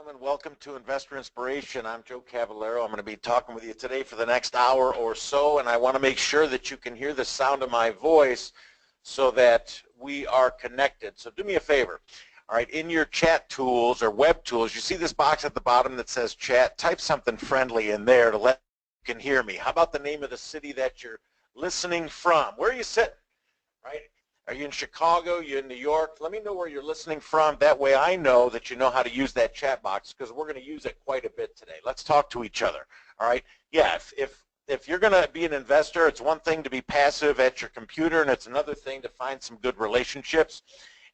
Gentlemen, welcome to Investor Inspiration. I'm Joe Cavallaro. I'm going to be talking with you today for the next hour or so, and I want to make sure that you can hear the sound of my voice so that we are connected. So do me a favor. All right, in your chat tools or web tools, you see this box at the bottom that says chat. Type something friendly in there to let you can hear me. How about the name of the city that you're listening from? Where are you sitting? Right? Are you in Chicago? You in New York? Let me know where you're listening from. That way I know that you know how to use that chat box, because we're going to use it quite a bit today. Let's talk to each other. All right? Yeah, if you're going to be an investor, it's one thing to be passive at your computer, and it's another thing to find some good relationships.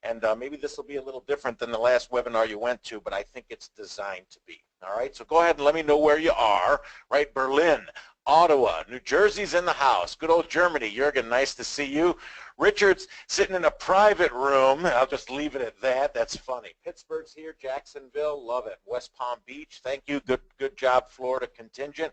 And maybe this will be a little different than the last webinar you went to, but I think it's designed to be. All right? So go ahead and let me know where you are. Right? Berlin, Ottawa, New Jersey's in the house. Good old Germany. Jürgen, nice to see you. Richard's sitting in a private room. I'll just leave it at that. That's funny. Pittsburgh's here. Jacksonville, love it. West Palm Beach, thank you. Good job, Florida contingent.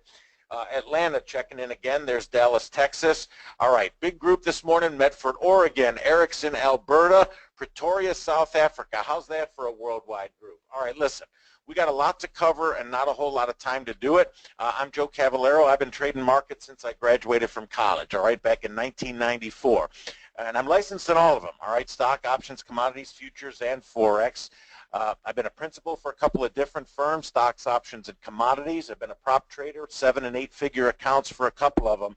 Atlanta checking in again. There's Dallas, Texas. All right, big group this morning. Medford, Oregon. Erickson, Alberta. Pretoria, South Africa. How's that for a worldwide group? All right, listen. We got a lot to cover and not a whole lot of time to do it. I'm Joe Cavallaro. I've been trading markets since I graduated from college, all right, back in 1994. And I'm licensed in all of them, all right, stock, options, commodities, futures, and Forex. I've been a principal for a couple of different firms, stocks, options, and commodities. I've been a prop trader, 7- and 8-figure accounts for a couple of them.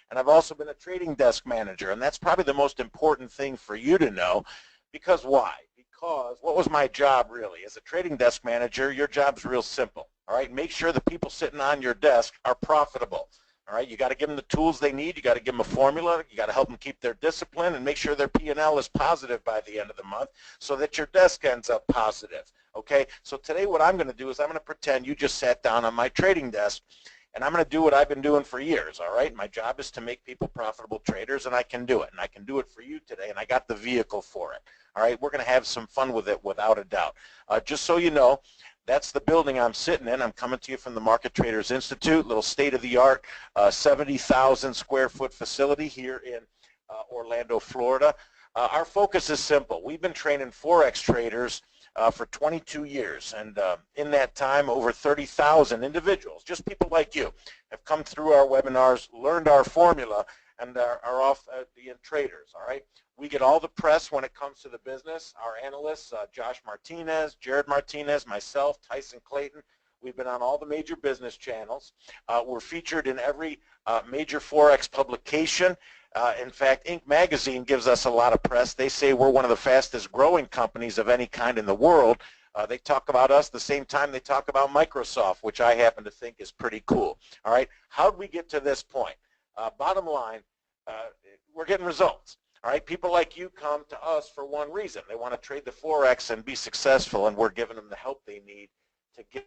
And I've also been a trading desk manager, and that's probably the most important thing for you to know. Because why? Because what was my job really? As a trading desk manager, your job's real simple, all right? Make sure the people sitting on your desk are profitable. All right, you got to give them the tools they need. You got to give them a formula. You got to help them keep their discipline and make sure their P&L is positive by the end of the month so that your desk ends up positive. Okay, so today what I'm going to do is I'm going to pretend you just sat down on my trading desk, and I'm going to do what I've been doing for years. All right, my job is to make people profitable traders, and I can do it, and I can do it for you today, and I got the vehicle for it. All right, we're going to have some fun with it without a doubt. Just so you know, that's the building I'm sitting in. I'm coming to you from the Market Traders Institute, little state-of-the-art 70,000 square foot facility here in Orlando, Florida. Our focus is simple. We've been training Forex traders for 22 years, and in that time, over 30,000 individuals, just people like you, have come through our webinars, learned our formula, and are off being traders, all right? We get all the press when it comes to the business. Our analysts, Josh Martinez, Jared Martinez, myself, Tyson Clayton, we've been on all the major business channels. We're featured in every major Forex publication. In fact, Inc. magazine gives us a lot of press. They say we're one of the fastest growing companies of any kind in the world. They talk about us the same time they talk about Microsoft, which I happen to think is pretty cool. All right, how'd we get to this point? Bottom line, we're getting results. All right, people like you come to us for one reason. They want to trade the Forex and be successful, and we're giving them the help they need to get.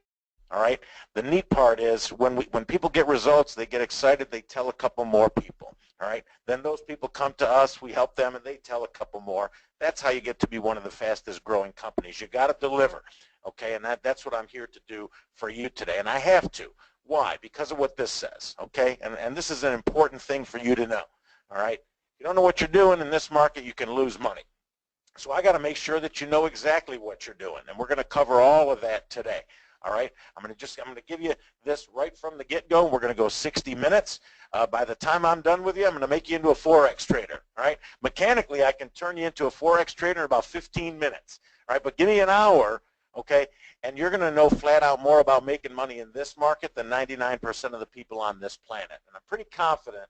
All right, the neat part is when people get results, they get excited, they tell a couple more people. All right, then those people come to us, we help them, and they tell a couple more. That's how you get to be one of the fastest growing companies. You got to deliver, okay, and that's what I'm here to do for you today, and I have to. Why? Because of what this says, okay, and this is an important thing for you to know. All right, if you don't know what you're doing in this market, you can lose money. So I got to make sure that you know exactly what you're doing, and we're going to cover all of that today. All right, I'm going to give you this right from the get-go. We're going to go 60 minutes. By the time I'm done with you, I'm going to make you into a Forex trader. All right, mechanically, I can turn you into a Forex trader in about 15 minutes. All right, but give me an hour, okay, and you're going to know flat out more about making money in this market than 99% of the people on this planet. And I'm pretty confident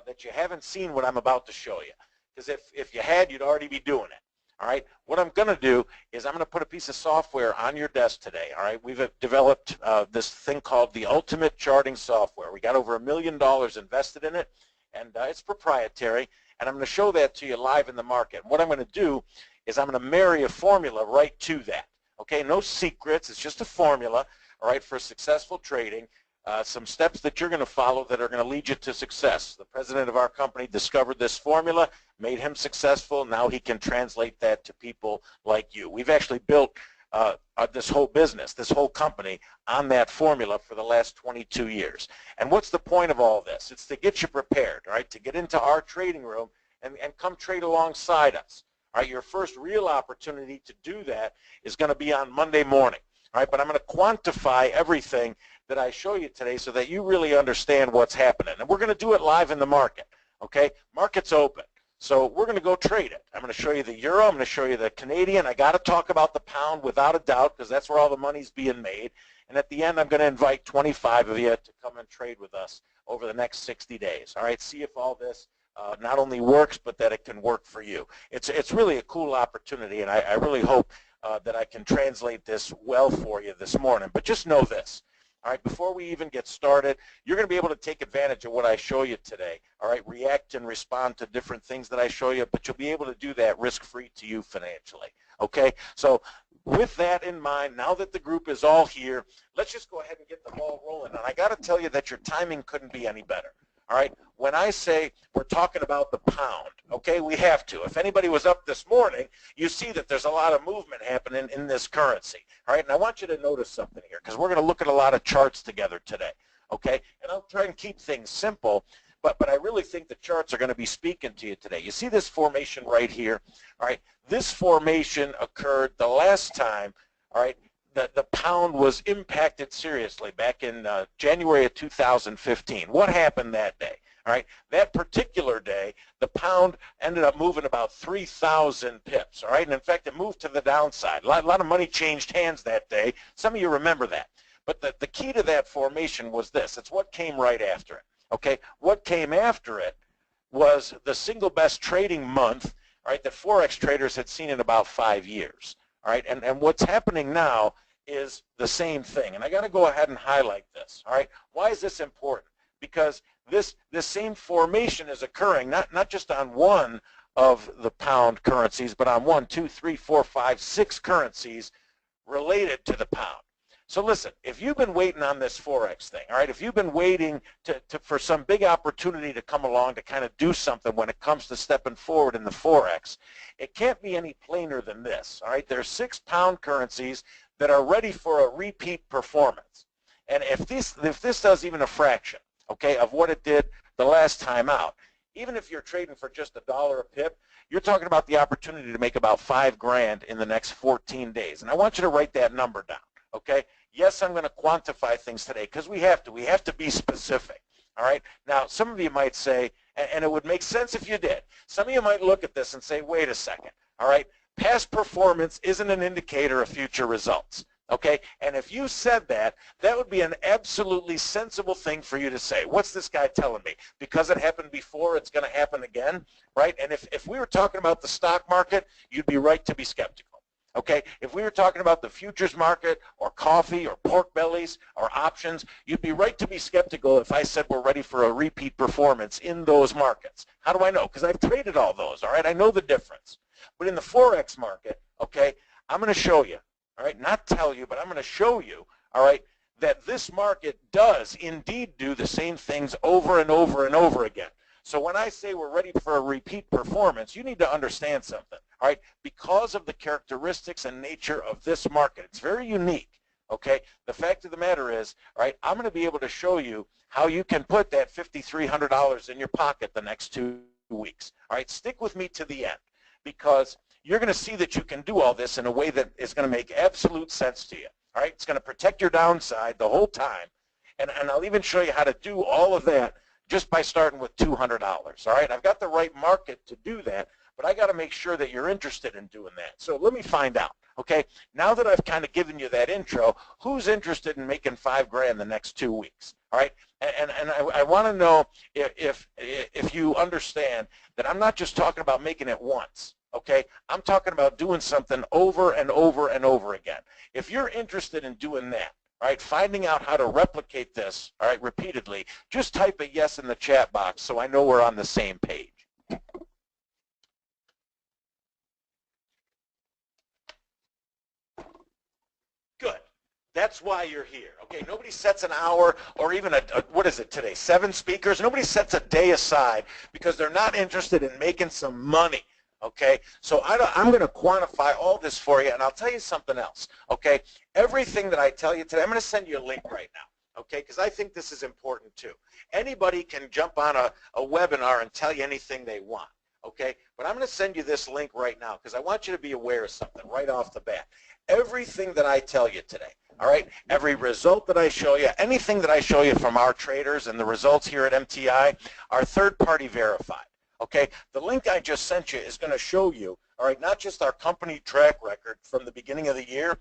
that you haven't seen what I'm about to show you, because if you had, you'd already be doing it. All right, what I'm going to do is I'm going to put a piece of software on your desk today. All right, we've developed this thing called the Ultimate Charting Software. We got over $1 million invested in it, and it's proprietary, and I'm going to show that to you live in the market. And what I'm going to do is I'm going to marry a formula right to that. Okay, no secrets, it's just a formula, all right, for successful trading. Some steps that you're going to follow that are going to lead you to success. The president of our company discovered this formula, made him successful. Now he can translate that to people like you. We've actually built this whole business, this whole company on that formula for the last 22 years. And what's the point of all this? It's to get you prepared, all right, to get into our trading room and come trade alongside us. All right, your first real opportunity to do that is going to be on Monday morning. All right, but I'm going to quantify everything that I show you today so that you really understand what's happening. And we're going to do it live in the market, okay? Market's open. So we're going to go trade it. I'm going to show you the euro. I'm going to show you the Canadian. I got to talk about the pound without a doubt because that's where all the money's being made. And at the end, I'm going to invite 25 of you to come and trade with us over the next 60 days. All right, see if all this not only works, but that it can work for you. It's really a cool opportunity, and I really hope that I can translate this well for you this morning. But just know this. All right, before we even get started, you're going to be able to take advantage of what I show you today. All right, react and respond to different things that I show you, but you'll be able to do that risk-free to you financially. Okay, so with that in mind, now that the group is all here, let's just go ahead and get the ball rolling. And I got to tell you that your timing couldn't be any better. All right, when I say we're talking about the pound, okay, we have to. If anybody was up this morning, you see that there's a lot of movement happening in this currency. All right, and I want you to notice something here because we're going to look at a lot of charts together today, okay? And I'll try and keep things simple, but I really think the charts are going to be speaking to you today. You see this formation right here, all right? This formation occurred the last time, all right, the pound was impacted seriously back in January of 2015. What happened that day? All right, that particular day, the pound ended up moving about 3,000 pips. All right, and in fact, it moved to the downside. A lot of money changed hands that day. Some of you remember that. But the key to that formation was this. It's what came right after it. Okay, what came after it was the single best trading month, all right, that Forex traders had seen in about 5 years. All right, and what's happening now is the same thing. And I got to go ahead and highlight this. All right, why is this important? Because this same formation is occurring not just on one of the pound currencies, but on 1, 2, 3, 4, 5, 6 currencies related to the pound. So listen, if you've been waiting on this Forex thing, all right, if you've been waiting for some big opportunity to come along to kind of do something when it comes to stepping forward in the Forex, it can't be any plainer than this, all right? There's 6 pound currencies that are ready for a repeat performance. And if this does even a fraction, okay, of what it did the last time out, even if you're trading for just $1 a pip, you're talking about the opportunity to make about $5 grand in the next 14 days. And I want you to write that number down, okay? Yes, I'm going to quantify things today because we have to be specific, all right? Now, some of you might say, and it would make sense if you did, some of you might look at this and say, wait a second, all right? Past performance isn't an indicator of future results. Okay, and if you said that, that would be an absolutely sensible thing for you to say. What's this guy telling me? Because it happened before, it's going to happen again, right? And if we were talking about the stock market, you'd be right to be skeptical. Okay, if we were talking about the futures market or coffee or pork bellies or options, you'd be right to be skeptical if I said we're ready for a repeat performance in those markets. How do I know? Because I've traded all those, all right? I know the difference. But in the Forex market, okay, I'm going to show you. All right, not tell you, but I'm going to show you, all right, that this market does indeed do the same things over and over and over again. So when I say we're ready for a repeat performance, you need to understand something, all right? Because of the characteristics and nature of this market, it's very unique, okay? The fact of the matter is, all right, I'm going to be able to show you how you can put that $5,300 in your pocket the next 2 weeks. All right, stick with me to the end because you're going to see that you can do all this in a way that is going to make absolute sense to you. All right, it's going to protect your downside the whole time, and I'll even show you how to do all of that just by starting with $200. All right, I've got the right market to do that, but I got to make sure that you're interested in doing that. So let me find out. Okay, now that I've kind of given you that intro, who's interested in making $5 grand the next 2 weeks? All right, and I want to know if you understand that I'm not just talking about making it once. Okay, I'm talking about doing something over and over and over again. If you're interested in doing that, all right, finding out how to replicate this, all right, repeatedly, just type a yes in the chat box so I know we're on the same page. Good. That's why you're here. Okay, nobody sets an hour or even what is it today, 7 speakers? Nobody sets a day aside because they're not interested in making some money. Okay, so I'm going to quantify all this for you, and I'll tell you something else. Okay, everything that I tell you today, I'm going to send you a link right now. Okay, because I think this is important too. Anybody can jump on a webinar and tell you anything they want. Okay, but I'm going to send you this link right now because I want you to be aware of something right off the bat. Everything that I tell you today, All right, every result that I show you, anything that I show you from our traders and the results here at MTI are third-party verified. Okay, the link I just sent you is going to show you, all right, not just our company track record from the beginning of the year,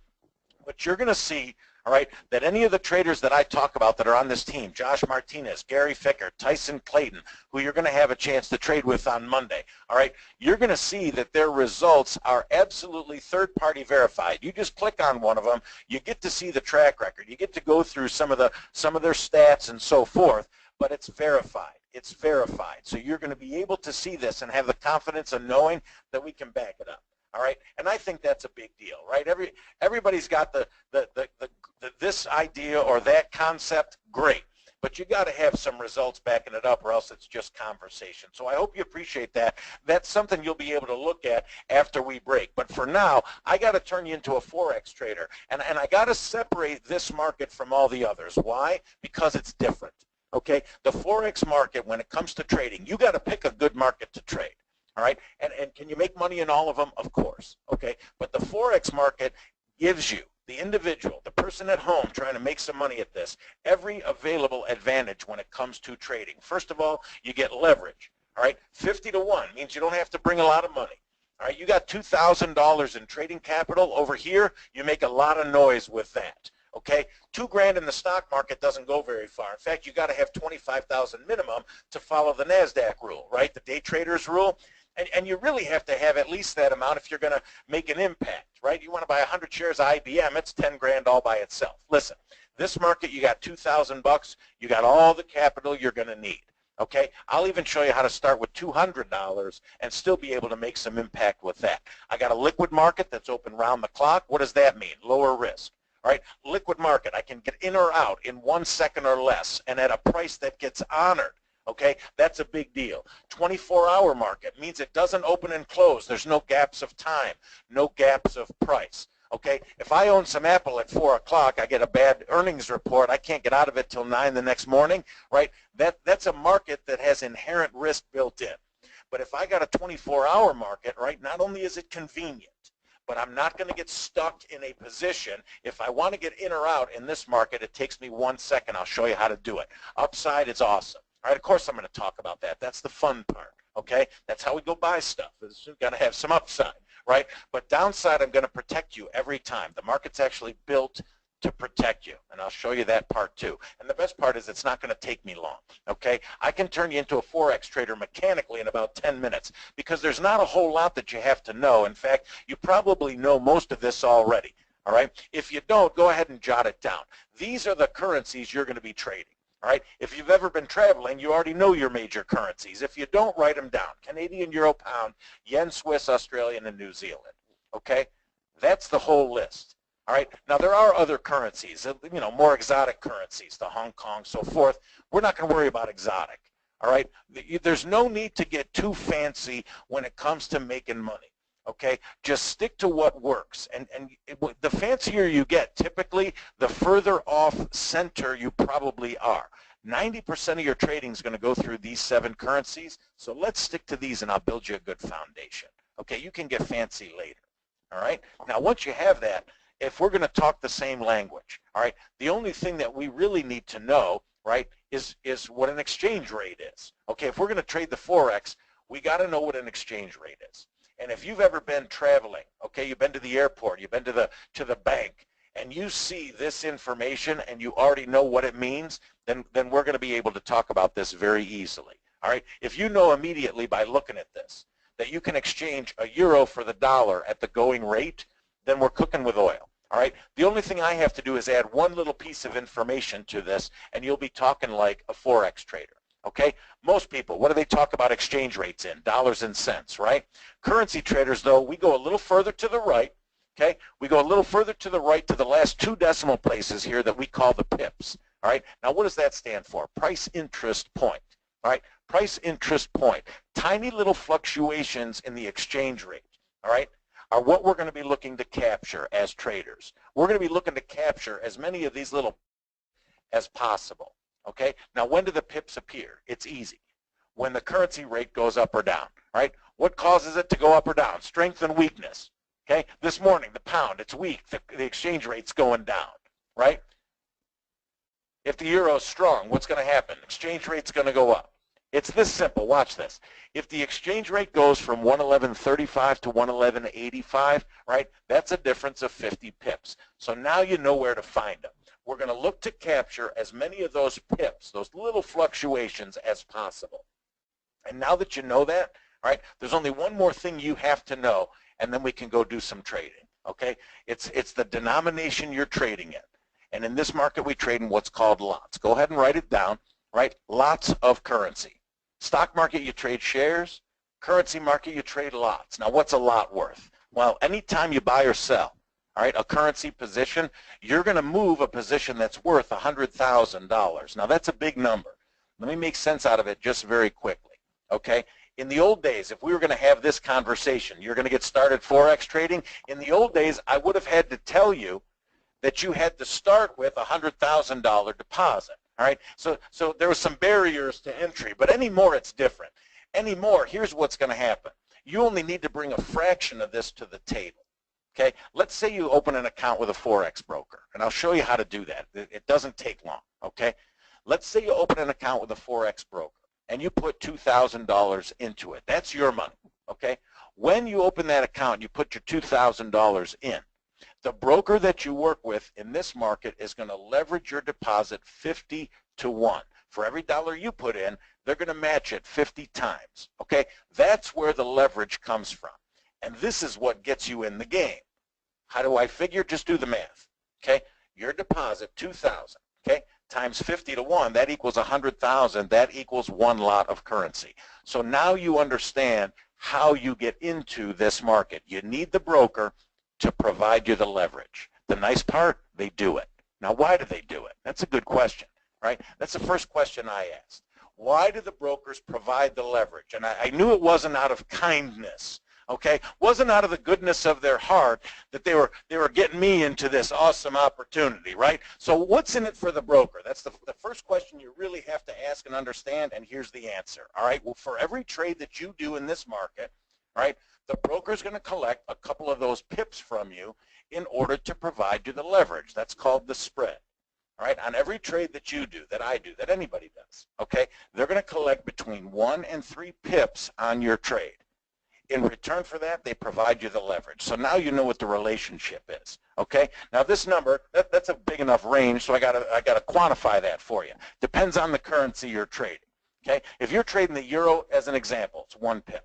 but you're going to see, all right, that any of the traders that I talk about that are on this team, Josh Martinez, Gary Ficker, Tyson Clayton, who you're going to have a chance to trade with on Monday, all right, you're going to see that their results are absolutely third-party verified. You just click on one of them, you get to see the track record, you get to go through some of their stats and so forth, but it's verified. It's verified. So you're going to be able to see this and have the confidence of knowing that we can back it up. All right, and I think that's a big deal, right? Everybody's got this idea or that concept, great, but you got to have some results backing it up, or else it's just conversation. So I hope you appreciate that. That's something you'll be able to look at after we break. But for now, I got to turn you into a Forex trader, and I got to separate this market from all the others. Why? Because it's different. Okay, the Forex market, when it comes to trading, you got to pick a good market to trade. All right, and can you make money in all of them? Of course, okay, but the Forex market gives you, the individual, the person at home trying to make some money at this, every available advantage when it comes to trading. First of all, you get leverage, all right, 50 to 1 means you don't have to bring a lot of money. All right, you got $2,000 in trading capital over here, you make a lot of noise with that. Okay, $2,000 in the stock market doesn't go very far. In fact, you got to have 25,000 minimum to follow the NASDAQ rule, right? The day traders rule. And you really have to have at least that amount if you're going to make an impact, right? You want to buy 100 shares of IBM, it's 10 grand all by itself. Listen, this market, you got $2,000, you got all the capital you're going to need. Okay, I'll even show you how to start with $200 and still be able to make some impact with that. I got a liquid market that's open round the clock. What does that mean? Lower risk. All right, liquid market, I can get in or out in 1 second or less and at a price that gets honored. Okay, that's a big deal. 24-hour market means it doesn't open and close. There's no gaps of time, no gaps of price. Okay, if I own some Apple at 4 o'clock, I get a bad earnings report, I can't get out of it till 9 the next morning, right? That's a market that has inherent risk built in. But if I got a 24-hour market, right, not only is it convenient, but I'm not going to get stuck in a position. If I want to get in or out in this market, it takes me 1 second. I'll show you how to do it. Upside, it's awesome. All right, of course I'm going to talk about that. That's the fun part, okay? That's how we go buy stuff. You've got to have some upside, right? But downside, I'm going to protect you every time. The market's actually built to protect you, and I'll show you that part too. And the best part is it's not going to take me long, okay? I can turn you into a Forex trader mechanically in about 10 minutes because there's not a whole lot that you have to know. In fact, you probably know most of this already, all right? If you don't, go ahead and jot it down. These are the currencies you're going to be trading. All right, if you've ever been traveling, you already know your major currencies. If you don't, write them down. Canadian, Euro, Pound, Yen, Swiss, Australian, and New Zealand. Okay, that's the whole list. All right, now there are other currencies, you know, more exotic currencies, the Hong Kong, so forth. We're not going to worry about exotic. All right, there's no need to get too fancy when it comes to making money. Okay, just stick to what works, and the fancier you get, typically the further off center you probably are. 90% of your trading is going to go through these 7 currencies, so let's stick to these and I'll build you a good foundation. Okay, you can get fancy later. All right, now once you have that, if we're going to talk the same language, all right, the only thing that we really need to know, right, is what an exchange rate is. Okay, if we're going to trade the Forex, we got to know what an exchange rate is. And if you've ever been traveling, okay, you've been to the airport, you've been to the bank, and you see this information and you already know what it means, then we're going to be able to talk about this very easily. All right, if you know immediately by looking at this that you can exchange a euro for the dollar at the going rate, then we're cooking with oil. All right, the only thing I have to do is add one little piece of information to this, and you'll be talking like a Forex trader. Okay, most people, what do they talk about exchange rates in? Dollars and cents, right? Currency traders, though, we go a little further to the right. Okay, we go a little further to the right to the last 2 decimal places here that we call the pips. All right, now what does that stand for? Price interest point. All right, price interest point. Tiny little fluctuations in the exchange rate. All right, are what we're going to be looking to capture as traders. We're going to be looking to capture as many of these little as possible. Okay, now when do the pips appear? It's easy. When the currency rate goes up or down, right? What causes it to go up or down? Strength and weakness. Okay, this morning the pound, it's weak. The exchange rate's going down. right? If the euro is strong, what's going to happen? Exchange rate's going to go up. It's this simple. Watch this. If the exchange rate goes from 111.35 to 111.85, right, that's a difference of 50 pips. So now you know where to find them. We're going to look to capture as many of those pips, those little fluctuations, as possible. And now that you know that, right, there's only one more thing you have to know, and then we can go do some trading, okay? It's the denomination you're trading in. And in this market, we trade in what's called lots. Go ahead and write it down, right? Lots of currency. Stock market, you trade shares. Currency market, you trade lots. Now, what's a lot worth? Well, anytime you buy or sell, all right, a currency position, you're going to move a position that's worth $100,000. Now, that's a big number. Let me make sense out of it just very quickly, okay? In the old days, if we were going to have this conversation, you're going to get started Forex trading. In the old days, I would have had to tell you that you had to start with a $100,000 deposit, all right? So there were some barriers to entry, but anymore it's different. Anymore, here's what's going to happen. You only need to bring a fraction of this to the table, okay? Let's say you open an account with a Forex broker, and I'll show you how to do that. It doesn't take long, okay? Let's say you open an account with a Forex broker, and you put $2,000 into it. That's your money, okay? When you open that account, you put your $2,000 in. The broker that you work with in this market is going to leverage your deposit 50 to 1. For every dollar you put in, they're going to match it 50 times. Okay? That's where the leverage comes from. And this is what gets you in the game. How do I figure? Just do the math. Okay? Your deposit, 2,000, okay, times 50 to 1, that equals 100,000. That equals one lot of currency. So now you understand how you get into this market. You need the broker to provide you the leverage. The nice part, they do it. Now, why do they do it? That's a good question, right? That's the first question I asked. Why do the brokers provide the leverage? And I knew it wasn't out of kindness, okay? Wasn't out of the goodness of their heart that they were getting me into this awesome opportunity, right? So what's in it for the broker? That's the first question you really have to ask and understand, and here's the answer, all right? Well, for every trade that you do in this market, right, the broker is going to collect a couple of those pips from you in order to provide you the leverage. That's called the spread. All right, on every trade that you do, that I do, that anybody does, okay, they're going to collect between 1 and 3 pips on your trade. In return for that, they provide you the leverage. So now you know what the relationship is, okay? Now this number, that's a big enough range, so I got to quantify that for you. Depends on the currency you're trading, okay? If you're trading the euro as an example, it's 1 pip.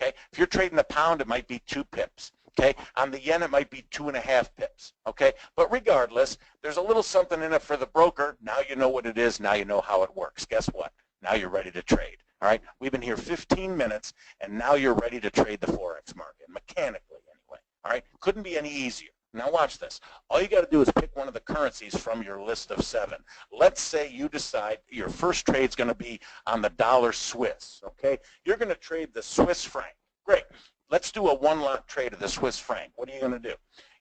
Okay? If you're trading the pound, it might be 2 pips. Okay? On the yen, it might be 2.5 pips. Okay? But regardless, there's a little something in it for the broker. Now you know what it is. Now you know how it works. Guess what? Now you're ready to trade. All right? We've been here 15 minutes, and now you're ready to trade the Forex market, mechanically anyway. All right? Couldn't be any easier. Now watch this. All you got to do is pick one of the currencies from your list of 7. Let's say you decide your first trade is going to be on the dollar Swiss, okay? You're going to trade the Swiss franc. Great. Let's do a 1-lot trade of the Swiss franc. What are you going to do?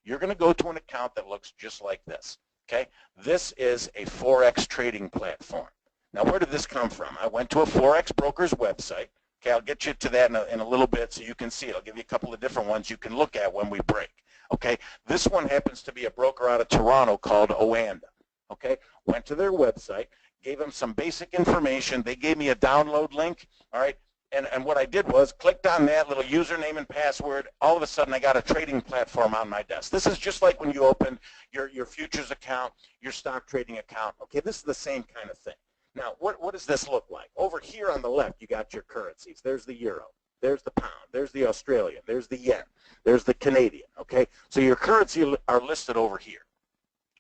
You're going to go to an account that looks just like this, okay? This is a Forex trading platform. Now, where did this come from? I went to a Forex broker's website. Okay, I'll get you to that in a little bit so you can see it. I'll give you a couple of different ones you can look at when we break. Okay, this one happens to be a broker out of Toronto called Oanda. Okay, went to their website, gave them some basic information. They gave me a download link, all right, and what I did was clicked on that little username and password. All of a sudden, I got a trading platform on my desk. This is just like when you open your futures account, your stock trading account. Okay, this is the same kind of thing. Now, what does this look like? Over here on the left, you got your currencies. There's the euro. There's the pound. There's the Australian. There's the yen. There's the Canadian, okay? So your currency are listed over here.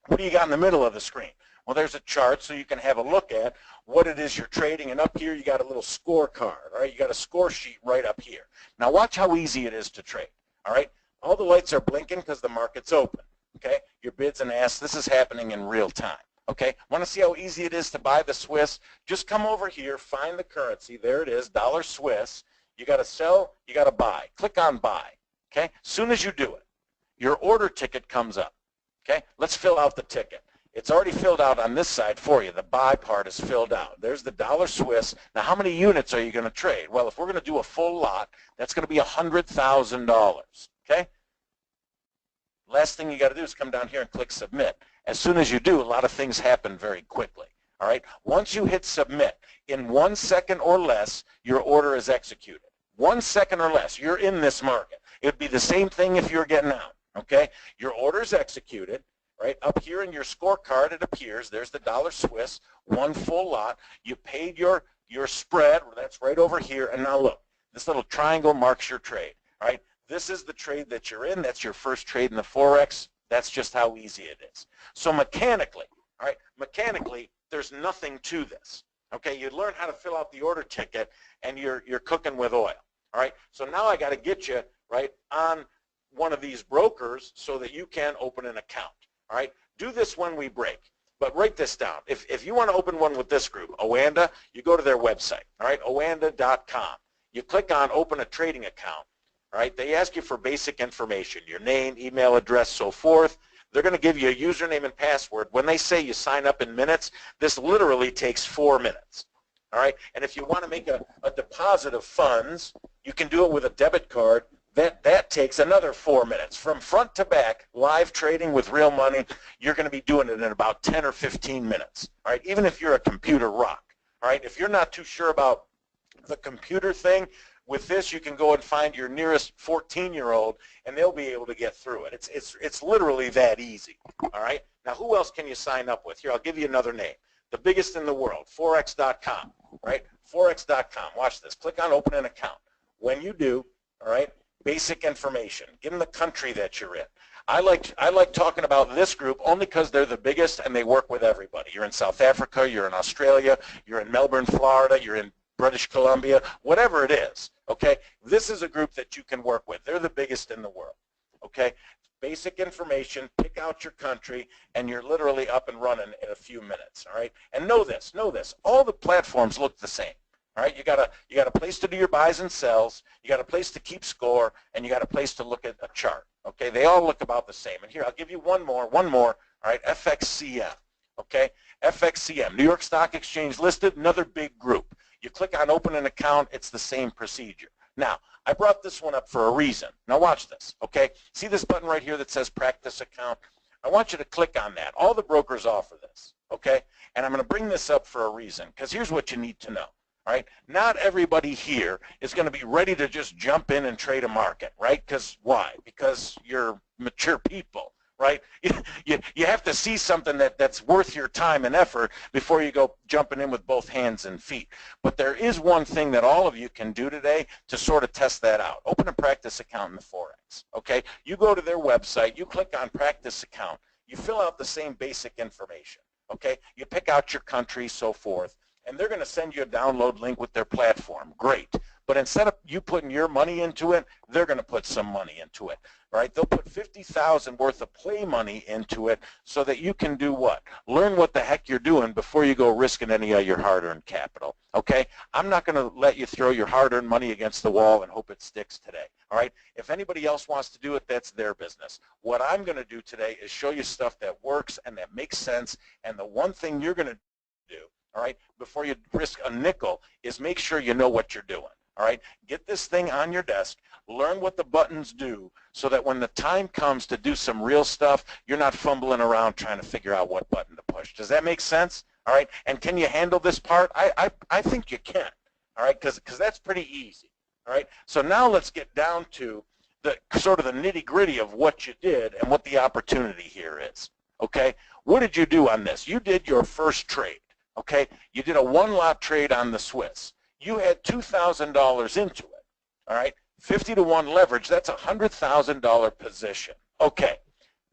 What do you got in the middle of the screen? Well, there's a chart so you can have a look at what it is you're trading. And up here, you got a little scorecard, all right? You got a score sheet right up here. Now, watch how easy it is to trade, all right? All the lights are blinking because the market's open, okay? Your bids and asks, this is happening in real time. Okay, want to see how easy it is to buy the Swiss? Just come over here, find the currency. There it is, dollar Swiss. You got to sell, you got to buy. Click on buy. Okay, as soon as you do it, your order ticket comes up. Okay, let's fill out the ticket. It's already filled out on this side for you. The buy part is filled out. There's the dollar Swiss. Now, how many units are you going to trade? Well, if we're going to do a full lot, that's going to be $100,000. Okay. Last thing you got to do is come down here and click submit. As soon as you do, a lot of things happen very quickly. All right. Once you hit submit, in 1 second or less, your order is executed. 1 second or less, you're in this market. It would be the same thing if you're getting out. Okay. Your order is executed. Right up here in your scorecard, it appears there's the dollar Swiss, one full lot. You paid your spread. That's right over here. And now look, this little triangle marks your trade. All right. This is the trade that you're in. That's your first trade in the Forex. That's just how easy it is. So mechanically, all right, mechanically, there's nothing to this. Okay, you learn how to fill out the order ticket, and you're cooking with oil. All right, so now I got to get you right on one of these brokers so that you can open an account. All right, do this when we break, but write this down. If you want to open one with this group, Oanda, you go to their website. All right, oanda.com. You click on open a trading account. All right, they ask you for basic information, your name, email address, so forth. They're going to give you a username and password. When they say you sign up in minutes, this literally takes 4 minutes. All right, and if you want to make a deposit of funds, you can do it with a debit card. That takes another 4 minutes. From front to back, live trading with real money, you're going to be doing it in about 10 or 15 minutes. All right, even if you're a computer rock. All right, if you're not too sure about the computer thing, with this, you can go and find your nearest 14-year-old, and they'll be able to get through it. It's literally that easy. All right. Now, who else can you sign up with? Here, I'll give you another name. The biggest in the world, Forex.com. Right. Forex.com. Watch this. Click on Open an Account. When you do, all right, basic information. Give them the country that you're in. I like talking about this group only because they're the biggest and they work with everybody. You're in South Africa. You're in Australia. You're in Melbourne, Florida. You're in British Columbia, whatever it is, okay? This is a group that you can work with. They're the biggest in the world, okay? Basic information, pick out your country, and you're literally up and running in a few minutes, all right? And know this, all the platforms look the same, all right? You got a place to do your buys and sells, you got a place to keep score, and you got a place to look at a chart, okay? They all look about the same. And here, I'll give you one more, all right? FXCM, okay? FXCM, New York Stock Exchange listed, another big group. You click on open an account, it's the same procedure. Now, I brought this one up for a reason. Now watch this, okay? See this button right here that says practice account? I want you to click on that. All the brokers offer this, okay? And I'm going to bring this up for a reason, because here's what you need to know, all right? Not everybody here is going to be ready to just jump in and trade a market, right? Because why? Because you're mature people. Right? You have to see something that's worth your time and effort before you go jumping in with both hands and feet. But there is one thing that all of you can do today to sort of test that out. Open a practice account in the Forex. Okay? You go to their website, you click on practice account, you fill out the same basic information. Okay? You pick out your country, so forth, and they're going to send you a download link with their platform. Great. But instead of you putting your money into it, they're going to put some money into it. Right? They'll put $50,000 worth of play money into it so that you can do what? Learn what the heck you're doing before you go risking any of your hard-earned capital. Okay? I'm not going to let you throw your hard-earned money against the wall and hope it sticks today. All right? If anybody else wants to do it, that's their business. What I'm going to do today is show you stuff that works and that makes sense. And the one thing you're going to do, all right, before you risk a nickel is make sure you know what you're doing. All right, get this thing on your desk, learn what the buttons do so that when the time comes to do some real stuff, you're not fumbling around trying to figure out what button to push. Does that make sense? All right, and can you handle this part? I think you can, all right, because that's pretty easy. All right, so now let's get down to the sort of the nitty-gritty of what you did and what the opportunity here is. Okay, what did you do on this? You did your first trade. Okay, you did a one-lot trade on the Swiss. You had $2,000 into it, all right? 50-to-1 leverage, that's a $100,000 position. Okay,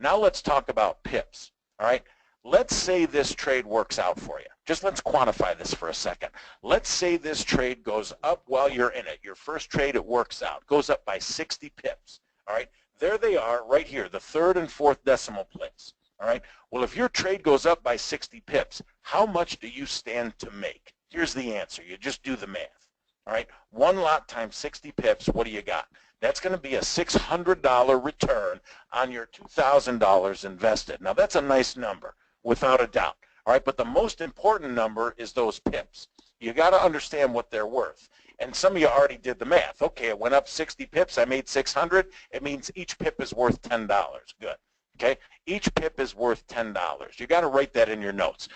now let's talk about pips, all right? Let's say this trade works out for you. Just let's quantify this for a second. Let's say this trade goes up while you're in it. Your first trade, it works out, goes up by 60 pips, all right? There they are right here, the third and fourth decimal place, all right? Well, if your trade goes up by 60 pips, how much do you stand to make? Here's the answer. You just do the math. All right, one lot times 60 pips, what do you got? That's going to be a $600 return on your $2,000 invested. Now, that's a nice number, without a doubt. All right, but the most important number is those pips. You got to understand what they're worth. And some of you already did the math. Okay, it went up 60 pips. I made 600. It means each pip is worth $10. Good. okay? Each pip is worth $10. You got to write that in your notes.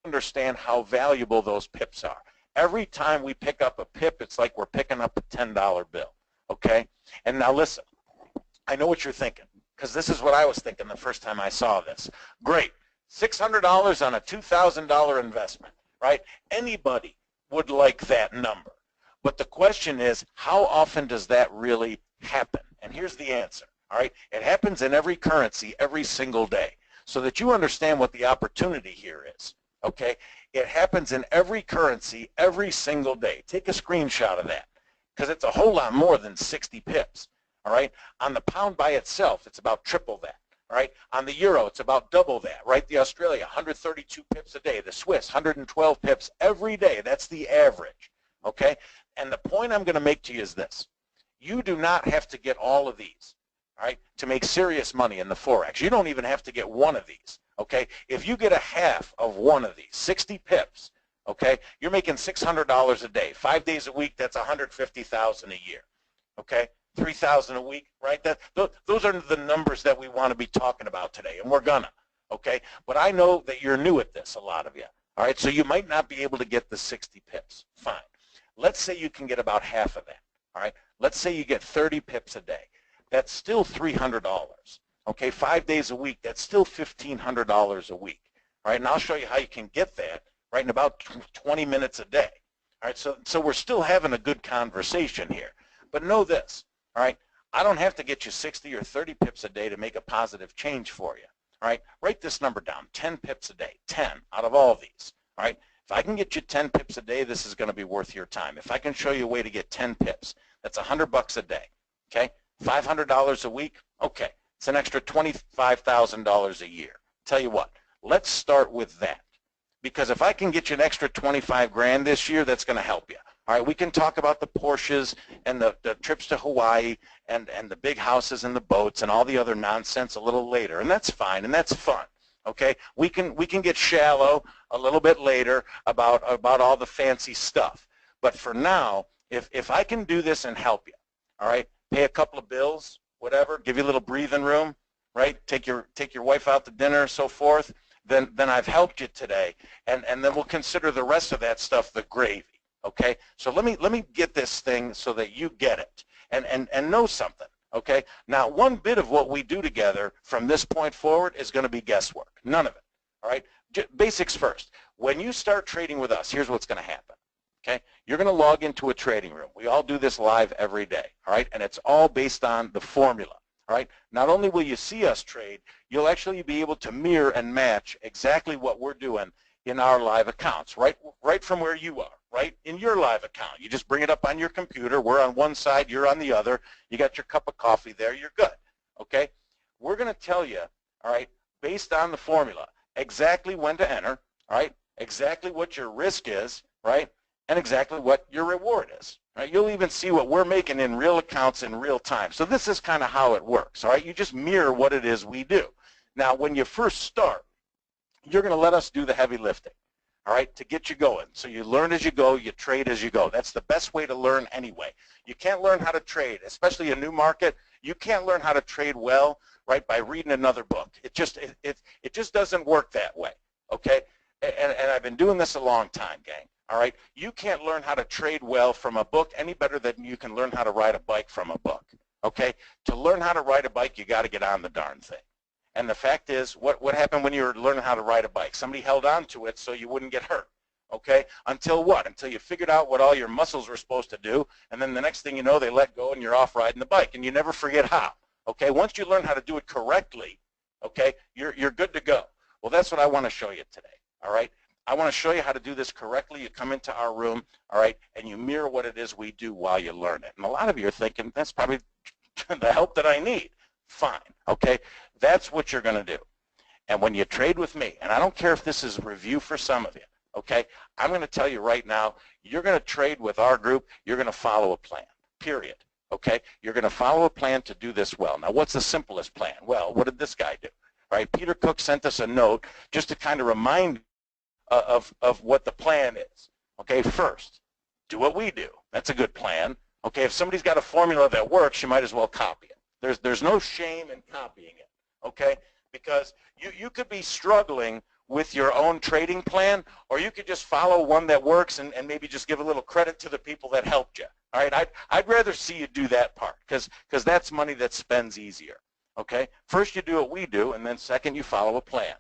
Understand how valuable those pips are. Every time we pick up a pip, it's like we're picking up a $10 bill, okay? And now listen, I know what you're thinking, because this is what I was thinking the first time I saw this. Great, $600 on a $2,000 investment, right? Anybody would like that number. But the question is, how often does that really happen? And here's the answer, all right? It happens in every currency every single day, so that you understand what the opportunity here is, okay? It happens in every currency every single day. Take a screenshot of that, because it's a whole lot more than 60 pips, all right? On the pound by itself, it's about triple that, all right? On the euro, it's about double that, right? The Australia, 132 pips a day. The Swiss, 112 pips every day. That's the average, okay? And the point I'm going to make to you is this. You do not have to get all of these, all right, to make serious money in the Forex. You don't even have to get one of these, okay? If you get a half of one of these, 60 pips, okay, you're making $600 a day. 5 days a week, that's $150,000 a year, okay? 3,000 a week, right? Those are the numbers that we want to be talking about today, and we're gonna, okay? But I know that you're new at this, a lot of you, all right? So you might not be able to get the 60 pips. Fine. Let's say you can get about half of that, all right? Let's say you get 30 pips a day. That's still $300, okay? 5 days a week, that's still $1,500 a week, all right? And I'll show you how you can get that, right, in about 20 minutes a day, all right? So we're still having a good conversation here. But know this, all right? I don't have to get you 60 or 30 pips a day to make a positive change for you, all right? Write this number down, 10 pips a day, 10 out of all these, all right? If I can get you 10 pips a day, this is going to be worth your time. If I can show you a way to get 10 pips, that's $100 a day, okay? $500 a week, okay. It's an extra $25,000 a year. Tell you what, let's start with that. Because if I can get you an extra 25 grand this year, that's going to help you. All right, we can talk about the Porsches and the trips to Hawaii and the big houses and the boats and all the other nonsense a little later, and that's fine and that's fun. Okay, we can get shallow a little bit later about all the fancy stuff. But for now, if I can do this and help you, all right, pay a couple of bills, whatever, give you a little breathing room, right? Take your wife out to dinner, so forth. Then I've helped you today, and then we'll consider the rest of that stuff the gravy. Okay, so let me get this thing so that you get it and know something. Okay, now one bit of what we do together from this point forward is going to be guesswork. None of it. All right, basics first. When you start trading with us, here's what's going to happen. Okay, you're going to log into a trading room. We all do this live every day. All right, and it's all based on the formula. All right, not only will you see us trade, you'll actually be able to mirror and match exactly what we're doing in our live accounts, right from where you are, right in your live account. You just bring it up on your computer. We're on one side, you're on the other. You got your cup of coffee there, you're good, okay? We're going to tell you, all right, based on the formula, exactly when to enter, all right, exactly what your risk is, right, and exactly what your reward is, right? You'll even see what we're making in real accounts in real time. So this is kind of how it works, all right? You just mirror what it is we do. Now, when you first start, you're going to let us do the heavy lifting, all right, to get you going. So you learn as you go, you trade as you go. That's the best way to learn anyway. You can't learn how to trade, especially a new market. You can't learn how to trade well, right, by reading another book. It just doesn't work that way, okay? And I've been doing this a long time, gang, all right? You can't learn how to trade well from a book any better than you can learn how to ride a bike from a book, okay? To learn how to ride a bike, you got to get on the darn thing. And the fact is, what happened when you were learning how to ride a bike? Somebody held on to it so you wouldn't get hurt, okay? Until what? Until you figured out what all your muscles were supposed to do, and then the next thing you know, they let go and you're off riding the bike, and you never forget how, okay? Once you learn how to do it correctly, okay, you're good to go. Well, that's what I want to show you today, all right? I want to show you how to do this correctly. You come into our room, all right, and you mirror what it is we do while you learn it. And a lot of you are thinking, that's probably the help that I need. Fine, okay? That's what you're going to do. And when you trade with me, and I don't care if this is a review for some of you, okay? I'm going to tell you right now, you're going to trade with our group, you're going to follow a plan, period, okay? You're going to follow a plan to do this well. Now, what's the simplest plan? Well, what did this guy do? All right, Peter Cook sent us a note just to kind of remind of what the plan is, okay? First, do what we do. That's a good plan, okay? If somebody's got a formula that works, you might as well copy it. There's no shame in copying it, okay? Because you could be struggling with your own trading plan, or you could just follow one that works and maybe just give a little credit to the people that helped you. All right, I'd rather see you do that part because that's money that spends easier. Okay, first you do what we do, and then second you follow a plan.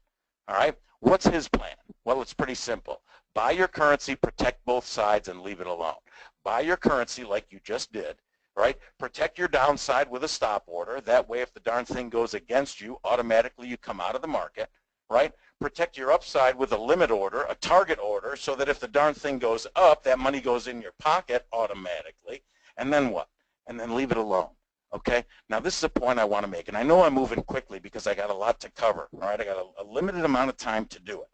All right, what's his plan? Well, it's pretty simple. Buy your currency, protect both sides, and leave it alone. Buy your currency like you just did, right? Protect your downside with a stop order. That way, if the darn thing goes against you, automatically you come out of the market, right? Protect your upside with a limit order, a target order, so that if the darn thing goes up, that money goes in your pocket automatically. And then what? And then leave it alone. Okay? Now, this is a point I want to make, and I know I'm moving quickly because I got a lot to cover. All right? I got a limited amount of time to do it.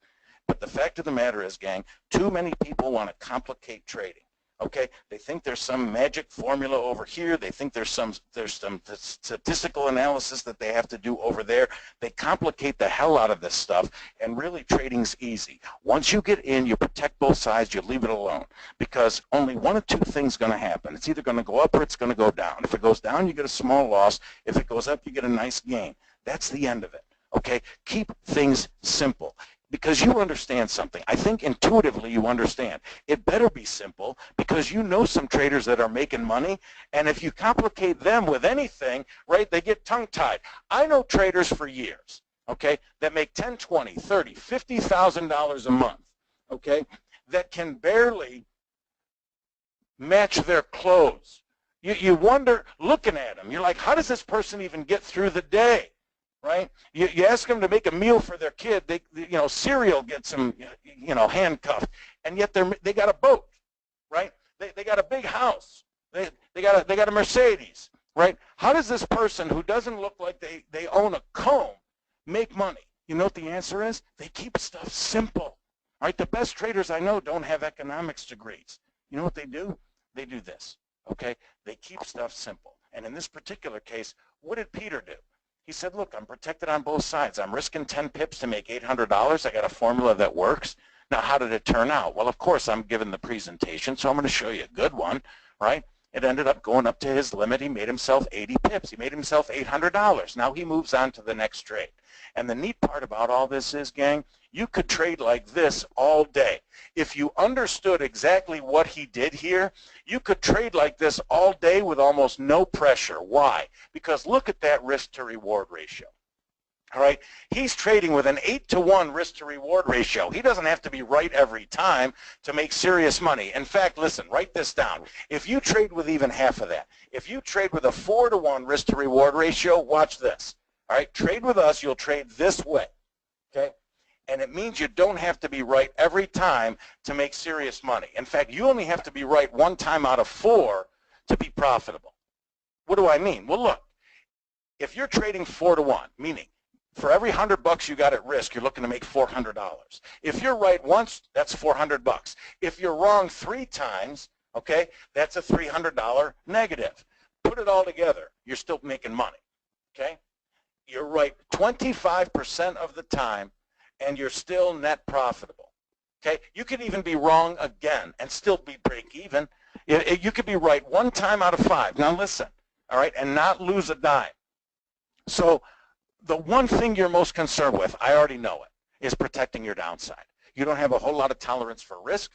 But the fact of the matter is, gang, too many people want to complicate trading. Okay, they think there's some magic formula over here. They think there's some statistical analysis that they have to do over there. They complicate the hell out of this stuff, and really trading's easy. Once you get in, you protect both sides, you leave it alone, because only one of two things going to happen. It's either going to go up or it's going to go down. If it goes down, you get a small loss. If it goes up, you get a nice gain. That's the end of it. Okay, keep things simple. Because you understand something. I think intuitively you understand. It better be simple because you know some traders that are making money, and if you complicate them with anything, right, they get tongue-tied. I know traders for years, okay, that make $10, $20, $30, $50,000 a month, okay, that can barely match their clothes. You wonder, looking at them, you're like, how does this person even get through the day? Right? You ask them to make a meal for their kid, cereal gets them, handcuffed, and yet they got a boat, right? They got a big house. They got a Mercedes, right? How does this person who doesn't look like they own a comb make money? You know what the answer is? They keep stuff simple. Right? The best traders I know don't have economics degrees. You know what they do? They do this, okay? They keep stuff simple. And in this particular case, what did Peter do? He said, look, I'm protected on both sides. I'm risking 10 pips to make $800. I got a formula that works. Now, how did it turn out? Well, of course, I'm giving the presentation, so I'm going to show you a good one, right? It ended up going up to his limit. He made himself 80 pips. He made himself $800. Now he moves on to the next trade. And the neat part about all this is, gang, you could trade like this all day. If you understood exactly what he did here, you could trade like this all day with almost no pressure. Why? Because look at that risk to reward ratio. All right, he's trading with an 8-to-1 risk to reward ratio. He doesn't have to be right every time to make serious money. In fact, listen, write this down. If you trade with even half of that, if you trade with a 4-to-1 risk to reward ratio, watch this. All right, trade with us, you'll trade this way, okay? And it means you don't have to be right every time to make serious money. In fact, you only have to be right 1 time out of 4 to be profitable. What do I mean? Well, look, if you're trading 4-to-1, meaning for every $100 you got at risk, you're looking to make $400. If you're right once, that's $400. If you're wrong 3 times, okay, that's a $300 negative. Put it all together, you're still making money, okay? You're right 25% of the time, and you're still net profitable, okay? You could even be wrong again and still be break even. You could be right 1 time out of 5. Now listen, all right, and not lose a dime. So the one thing you're most concerned with, I already know it, is protecting your downside. You don't have a whole lot of tolerance for risk,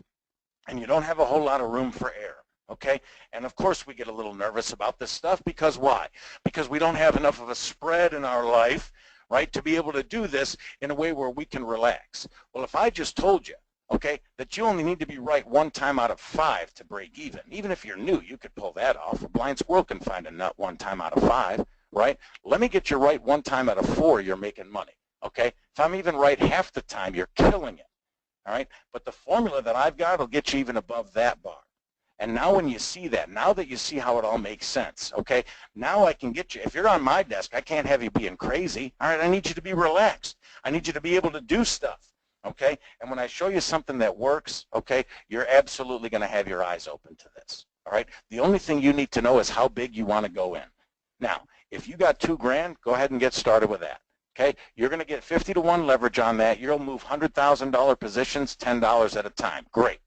and you don't have a whole lot of room for error, okay? And of course we get a little nervous about this stuff because why? Because we don't have enough of a spread in our life, right, to be able to do this in a way where we can relax. Well, if I just told you, okay, that you only need to be right 1 time out of 5 to break even if you're new, you could pull that off. A blind squirrel can find a nut 1 time out of 5. Right? Let me get you right 1 time out of 4, you're making money, okay? If I'm even right half the time, you're killing it, all right? But the formula that I've got will get you even above that bar. And now when you see that, now that you see how it all makes sense, okay, now I can get you. If you're on my desk, I can't have you being crazy, all right? I need you to be relaxed. I need you to be able to do stuff, okay? And when I show you something that works, okay, you're absolutely going to have your eyes open to this, all right? The only thing you need to know is how big you want to go in. Now, if you got $2 grand, go ahead and get started with that. Okay, you're going to get 50-to-1 leverage on that. You'll move $100,000 positions, $10 at a time. Great.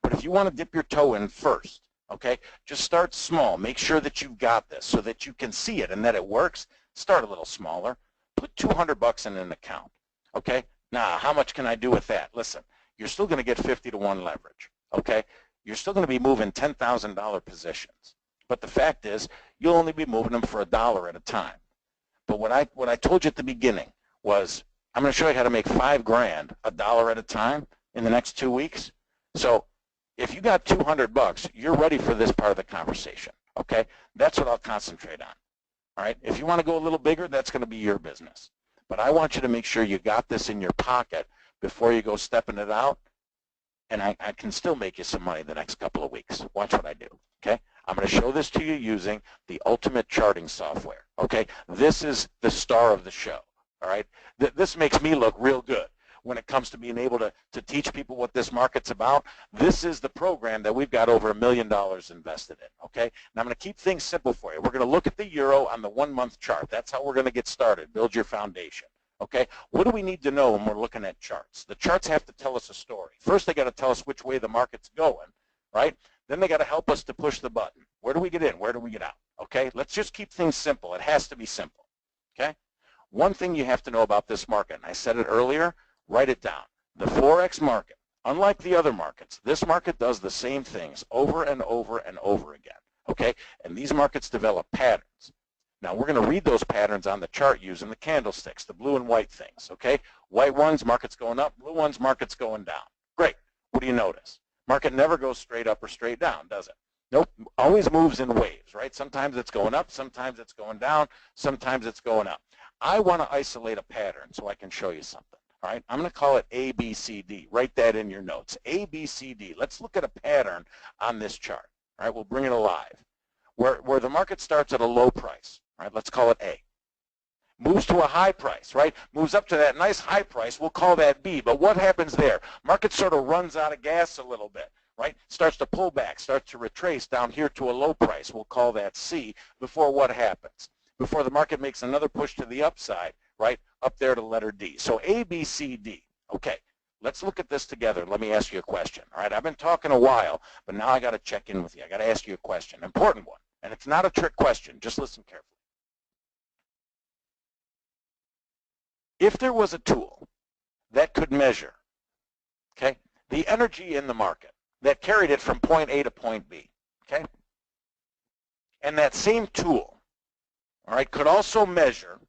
But if you want to dip your toe in first, okay, just start small. Make sure that you've got this so that you can see it and that it works. Start a little smaller. put 200 bucks in an account, okay? Now, how much can I do with that? Listen, you're still going to get 50 to 1 leverage, okay? You're still going to be moving $10,000 positions. But the fact is, you'll only be moving them for $1 at a time. But what I told you at the beginning was, I'm going to show you how to make $5 grand $1 at a time in the next 2 weeks. So if you got 200 bucks, you're ready for this part of the conversation, okay? That's what I'll concentrate on, all right? If you want to go a little bigger, that's going to be your business. But I want you to make sure you got this in your pocket before you go stepping it out, and I can still make you some money the next couple of weeks. Watch what I do, okay? I'm going to show this to you using the ultimate charting software, okay? This is the star of the show, all right? This makes me look real good when it comes to being able to teach people what this market's about. This is the program that we've got over $1 million invested in, okay? And I'm going to keep things simple for you. We're going to look at the euro on the 1-month chart. That's how we're going to get started, build your foundation, okay? What do we need to know when we're looking at charts? The charts have to tell us a story. First, they got to tell us which way the market's going, right? Then they got to help us to push the button. Where do we get in? Where do we get out? Okay? Let's just keep things simple. It has to be simple, okay? One thing you have to know about this market, and I said it earlier, write it down. The Forex market, unlike the other markets, this market does the same things over and over and over again, okay? And these markets develop patterns. Now, we're going to read those patterns on the chart using the candlesticks, the blue and white things, okay? White ones, market's going up. Blue ones, market's going down. Great. What do you notice? Market never goes straight up or straight down, does it? Nope. Always moves in waves, right? Sometimes it's going up, sometimes it's going down, sometimes it's going up. I want to isolate a pattern so I can show you something, all right? I'm going to call it ABCD. Write that in your notes. ABCD. Let's look at a pattern on this chart, all right? We'll bring it alive. Where the market starts at a low price, all right? Let's call it A. Moves to a high price, right? Moves up to that nice high price. We'll call that B. But what happens there? Market sort of runs out of gas a little bit, right? Starts to pull back, starts to retrace down here to a low price. We'll call that C. Before what happens? Before the market makes another push to the upside, right? Up there to letter D. So A, B, C, D. Okay, let's look at this together. Let me ask you a question, all right? I've been talking a while, but now I got to check in with you. I got to ask you a question, important one. And it's not a trick question. Just listen carefully. If there was a tool that could measure, okay, the energy in the market that carried it from point A to point B, okay, and that same tool, all right, could also measure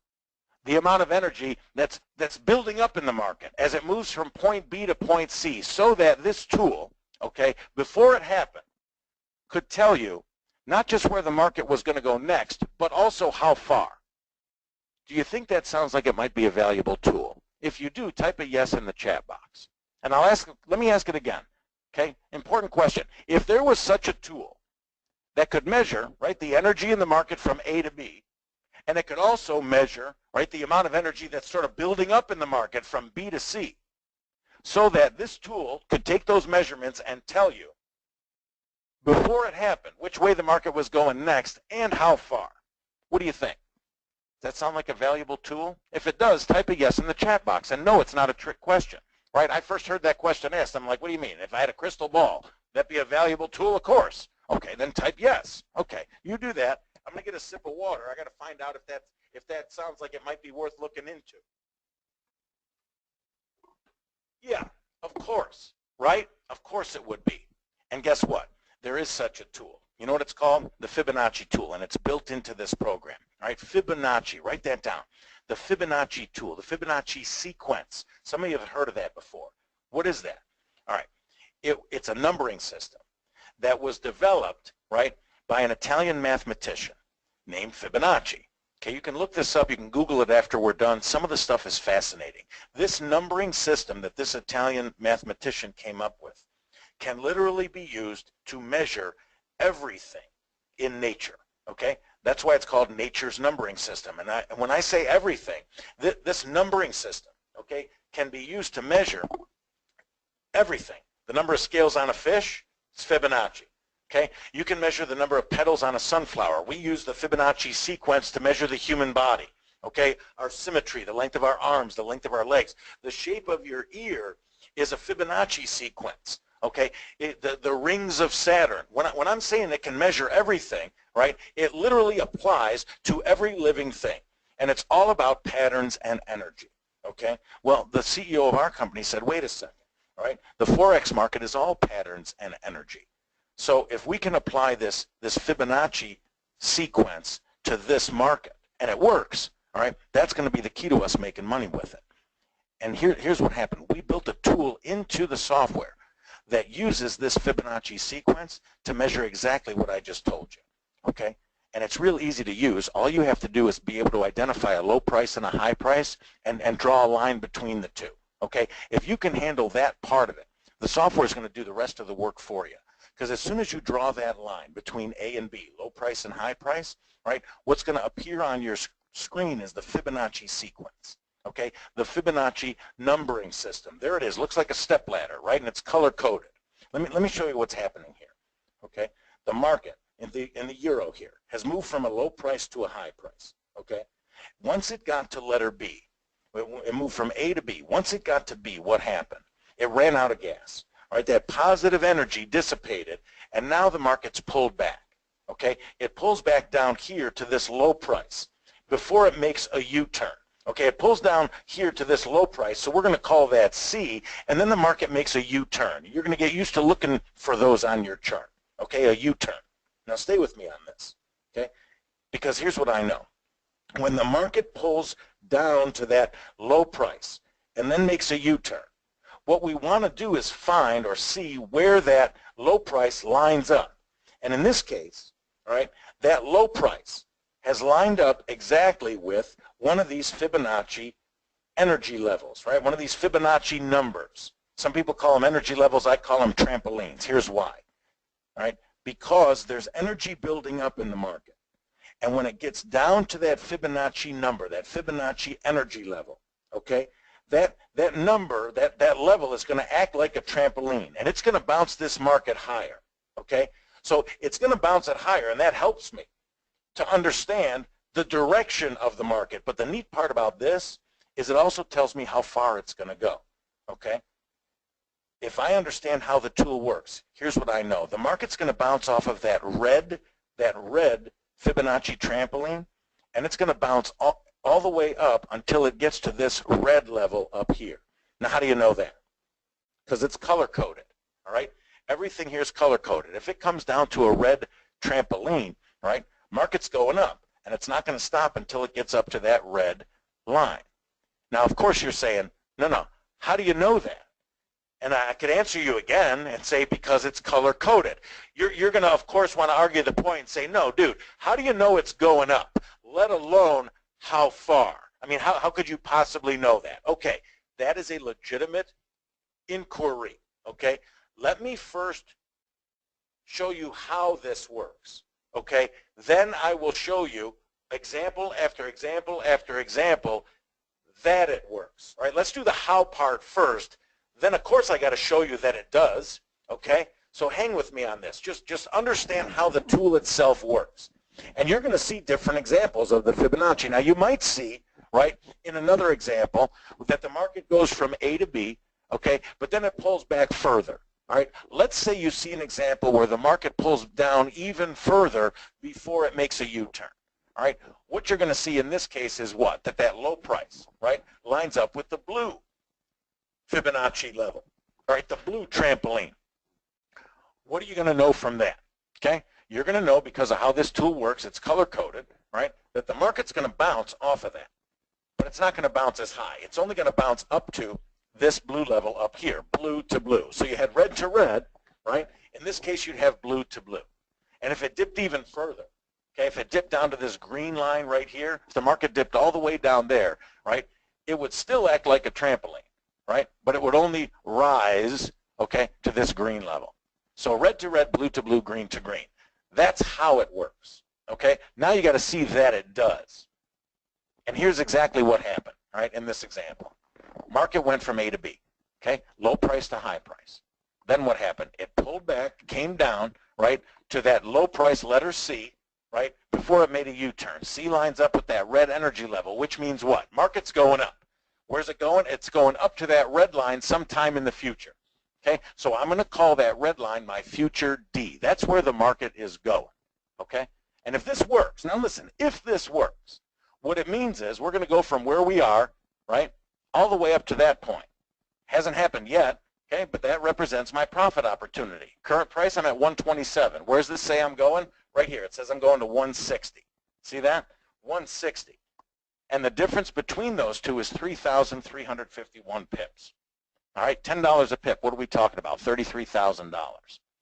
the amount of energy that's building up in the market as it moves from point B to point C, so that this tool, okay, before it happened, could tell you not just where the market was going to go next, but also how far. Do you think that sounds like it might be a valuable tool? If you do, type a yes in the chat box. And let me ask it again, okay? Important question. If there was such a tool that could measure, right, the energy in the market from A to B, and it could also measure, right, the amount of energy that's sort of building up in the market from B to C, so that this tool could take those measurements and tell you before it happened which way the market was going next and how far. What do you think? Does that sound like a valuable tool? If it does, type a yes in the chat box. And no, it's not a trick question, right? I first heard that question asked. I'm like, what do you mean? If I had a crystal ball, that'd be a valuable tool? Of course. Okay, then type yes. Okay, you do that. I'm going to get a sip of water. I got to find out if that sounds like it might be worth looking into. Yeah, of course, right? Of course it would be. And guess what? There is such a tool. You know what it's called? The Fibonacci tool, and it's built into this program. All right, Fibonacci, write that down. The Fibonacci tool, the Fibonacci sequence. Some of you have heard of that before. What is that? All right, it's a numbering system that was developed, right, by an Italian mathematician named Fibonacci. Okay, you can look this up. You can Google it after we're done. Some of the stuff is fascinating. This numbering system that this Italian mathematician came up with can literally be used to measure everything in nature, okay? That's why it's called nature's numbering system. And when I say everything, this numbering system, okay, can be used to measure everything. The number of scales on a fish, it's Fibonacci, okay? You can measure the number of petals on a sunflower. We use the Fibonacci sequence to measure the human body, okay? Our symmetry, the length of our arms, the length of our legs. The shape of your ear is a Fibonacci sequence. Okay, the rings of Saturn. When I'm saying it can measure everything, right, it literally applies to every living thing. And it's all about patterns and energy, okay? Well, the CEO of our company said, wait a second, all right? The Forex market is all patterns and energy. So if we can apply this Fibonacci sequence to this market, and it works, all right, that's going to be the key to us making money with it. And here's what happened. We built a tool into the software that uses this Fibonacci sequence to measure exactly what I just told you, okay? And it's real easy to use. All you have to do is be able to identify a low price and a high price and draw a line between the two, okay? If you can handle that part of it, the software is going to do the rest of the work for you. Because as soon as you draw that line between A and B, low price and high price, right, what's going to appear on your screen is the Fibonacci sequence, okay? The Fibonacci numbering system. There it is. Looks like a step ladder, right? And it's color-coded. Let me show you what's happening here, okay? The market in the euro here has moved from a low price to a high price, okay? Once it got to letter B, it moved from A to B. Once it got to B, what happened? It ran out of gas, right? That positive energy dissipated, and now the market's pulled back, okay? It pulls back down here to this low price before it makes a U-turn. Okay, it pulls down here to this low price, so we're going to call that C, and then the market makes a U-turn. You're going to get used to looking for those on your chart, okay, a U-turn. Now stay with me on this, okay, because here's what I know. When the market pulls down to that low price and then makes a U-turn, what we want to do is find or see where that low price lines up. And in this case, all right, that low price has lined up exactly with one of these Fibonacci energy levels, right? One of these Fibonacci numbers. Some people call them energy levels. I call them trampolines. Here's why, all right? Because there's energy building up in the market. And when it gets down to that Fibonacci number, that Fibonacci energy level, okay, that number, that level is going to act like a trampoline, and it's going to bounce this market higher, okay? So it's going to bounce it higher, and that helps me to understand the direction of the market. But the neat part about this is it also tells me how far it's going to go, okay? If I understand how the tool works, here's what I know. The market's going to bounce off of that red Fibonacci trampoline, and it's going to bounce all the way up until it gets to this red level up here. Now, how do you know that? Because it's color-coded, all right? Everything here is color-coded. If it comes down to a red trampoline, all right, market's going up, and it's not going to stop until it gets up to that red line. Now, of course, you're saying, no, how do you know that? And I could answer you again and say because it's color-coded. You're going to, of course, want to argue the point and say, no, dude, how do you know it's going up, let alone how far? I mean, how could you possibly know that? Okay, that is a legitimate inquiry, okay? Let me first show you how this works, okay? Then I will show you example after example after example that it works. All right, let's do the how part first. Then, of course, I got to show you that it does, okay? So hang with me on this. Just understand how the tool itself works. And you're going to see different examples of the Fibonacci. Now, you might see, right, in another example, that the market goes from A to B, okay, but then it pulls back further, all right? Let's say you see an example where the market pulls down even further before it makes a U-turn, all right? What you're going to see in this case is what? That low price, right, lines up with the blue Fibonacci level, all right, the blue trampoline. What are you going to know from that, okay? You're going to know because of how this tool works, it's color-coded, right, that the market's going to bounce off of that. But it's not going to bounce as high. It's only going to bounce up to this blue level up here, blue to blue. So you had red to red, right? In this case, you'd have blue to blue. And if it dipped even further, okay, if it dipped down to this green line right here, if the market dipped all the way down there, right, it would still act like a trampoline, right? But it would only rise, okay, to this green level. So red to red, blue to blue, green to green. That's how it works, okay? Now you got to see that it does. And here's exactly what happened, all right, in this example. Market went from A to B, okay? Low price to high price. Then what happened? It pulled back, came down, right, to that low price letter C, right, before it made a U-turn. C lines up with that red energy level, which means what? Market's going up. Where's it going? It's going up to that red line sometime in the future. Okay, so I'm going to call that red line my future D. That's where the market is going. Okay, and if this works, now listen, if this works, What it means is we're going to go from where we are, right, all the way up to that point. Hasn't happened yet, okay, but that represents my profit opportunity. Current price, I'm at 127. Where does this say I'm going? Right here. It says I'm going to 160. See that? 160. And the difference between those two is 3,351 pips. All right, $10 a pip. What are we talking about? $33,000,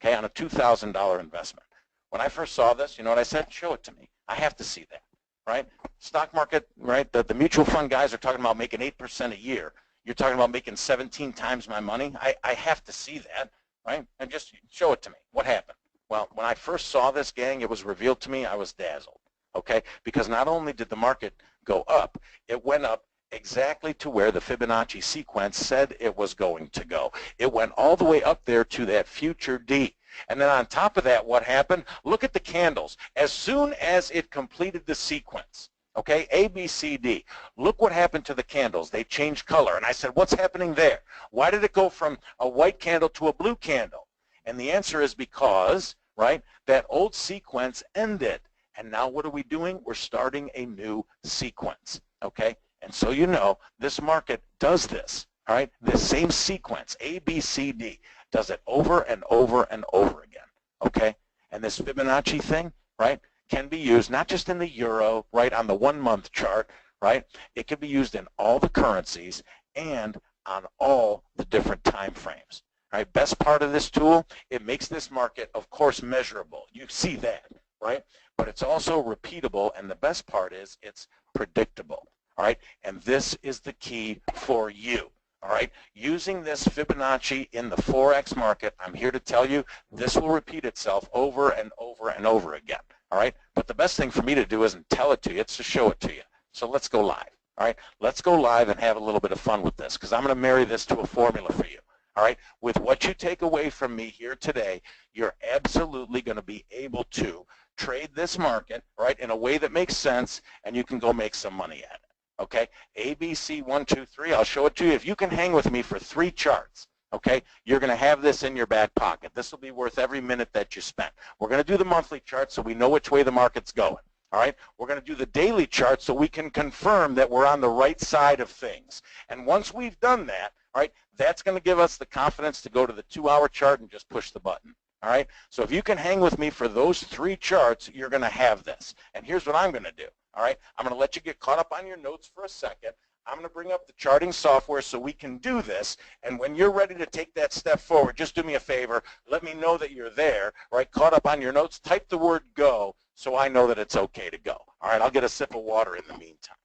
okay, on a $2,000 investment. When I first saw this, you know what I said? Show it to me. I have to see that, right? Stock market, right, the mutual fund guys are talking about making 8% a year. You're talking about making 17 times my money. I have to see that, right? And just show it to me. What happened? Well, when I first saw this, gang, it was revealed to me, I was dazzled, okay? Because not only did the market go up, it went up exactly to where the Fibonacci sequence said it was going to go. It went all the way up there to that future D. And then on top of that, what happened? Look at the candles. As soon as it completed the sequence, okay, A, B, C, D, look what happened to the candles. They changed color. And I said, what's happening there? Why did it go from a white candle to a blue candle? And the answer is because, right, that old sequence ended. And now what are we doing? We're starting a new sequence, okay? And so you know this market does this, all right? This same sequence, A, B, C, D, does it over and over and over again, okay? And this Fibonacci thing, right, can be used not just in the euro, right, on the 1 month chart, right? It can be used in all the currencies and on all the different time frames, right? Best part of this tool, it makes this market, of course, measurable. You see that, right? But it's also repeatable, and the best part is it's predictable. All right, and this is the key for you. All right, using this Fibonacci in the Forex market, I'm here to tell you this will repeat itself over and over and over again. All right, but the best thing for me to do isn't tell it to you, it's to show it to you. So let's go live. All right, let's go live and have a little bit of fun with this, because I'm going to marry this to a formula for you. All right, with what you take away from me here today, you're absolutely going to be able to trade this market, right, in a way that makes sense, and you can go make some money at it. Okay, A, B, C, 1, 2, 3. I'll show it to you. If you can hang with me for 3 charts, okay, you're going to have this in your back pocket. This will be worth every minute that you spent. We're going to do the monthly chart so we know which way the market's going. All right, we're going to do the daily chart so we can confirm that we're on the right side of things. And once we've done that, all right, that's going to give us the confidence to go to the 2-hour chart and just push the button. All right, so if you can hang with me for those 3 charts, you're going to have this. And here's what I'm going to do. All right, I'm going to let you get caught up on your notes for a second. I'm going to bring up the charting software so we can do this. And when you're ready to take that step forward, just do me a favor. Let me know that you're there, right, caught up on your notes. Type the word go so I know that it's okay to go. All right, I'll get a sip of water in the meantime.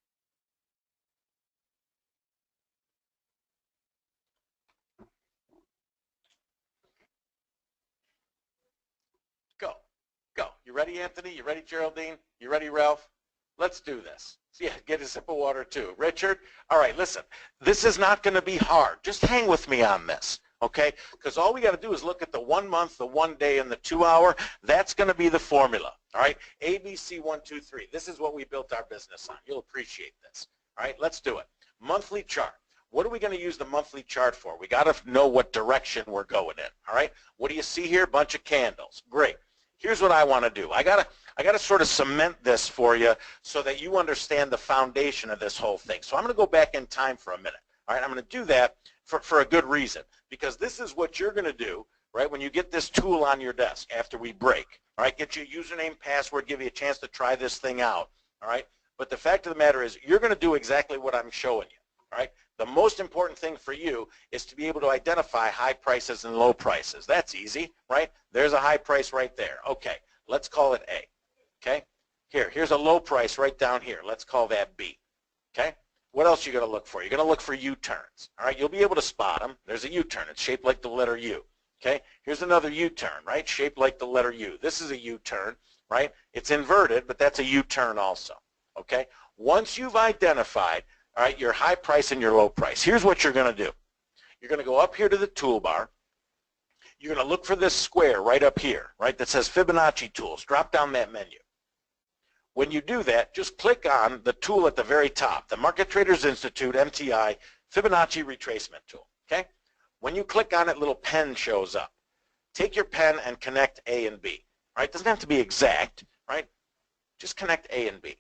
Go. Go. You ready, Anthony? You ready, Geraldine? You ready, Ralph? Let's do this. So yeah, get a sip of water too. Richard? All right, listen. This is not going to be hard. Just hang with me on this, okay? Because all we got to do is look at the 1 month, the 1 day, and the 2-hour. That's going to be the formula, all right? A, B, C, 1, 2, 3. This is what we built our business on. You'll appreciate this. All right, let's do it. Monthly chart. What are we going to use the monthly chart for? We got to know what direction we're going in, all right? What do you see here? Bunch of candles. Great. Here's what I want to do. I got to sort of cement this for you so that you understand the foundation of this whole thing. So I'm going to go back in time for a minute. All right, I'm going to do that for a good reason, because this is what you're going to do, right, when you get this tool on your desk after we break. All right, get your username, password, give you a chance to try this thing out. All right, but the fact of the matter is you're going to do exactly what I'm showing you. All right, the most important thing for you is to be able to identify high prices and low prices. That's easy, right? There's a high price right there. Okay, let's call it A. Okay, here's a low price right down here. Let's call that B. Okay, what else you going to look for? You're going to look for U-turns. All right, you'll be able to spot them. There's a U-turn. It's shaped like the letter U. Okay, here's another U-turn, right? Shaped like the letter U. This is a U-turn, right? It's inverted, but that's a U-turn also. Okay, once you've identified, all right, your high price and your low price, here's what you're going to do. You're going to go up here to the toolbar. You're going to look for this square right up here, right, that says Fibonacci tools. Drop down that menu. When you do that, just click on the tool at the very top, the Market Traders Institute MTi Fibonacci Retracement Tool. Okay? When you click on it, little pen shows up. Take your pen and connect A and B. Right? It doesn't have to be exact, right? Just connect A and B.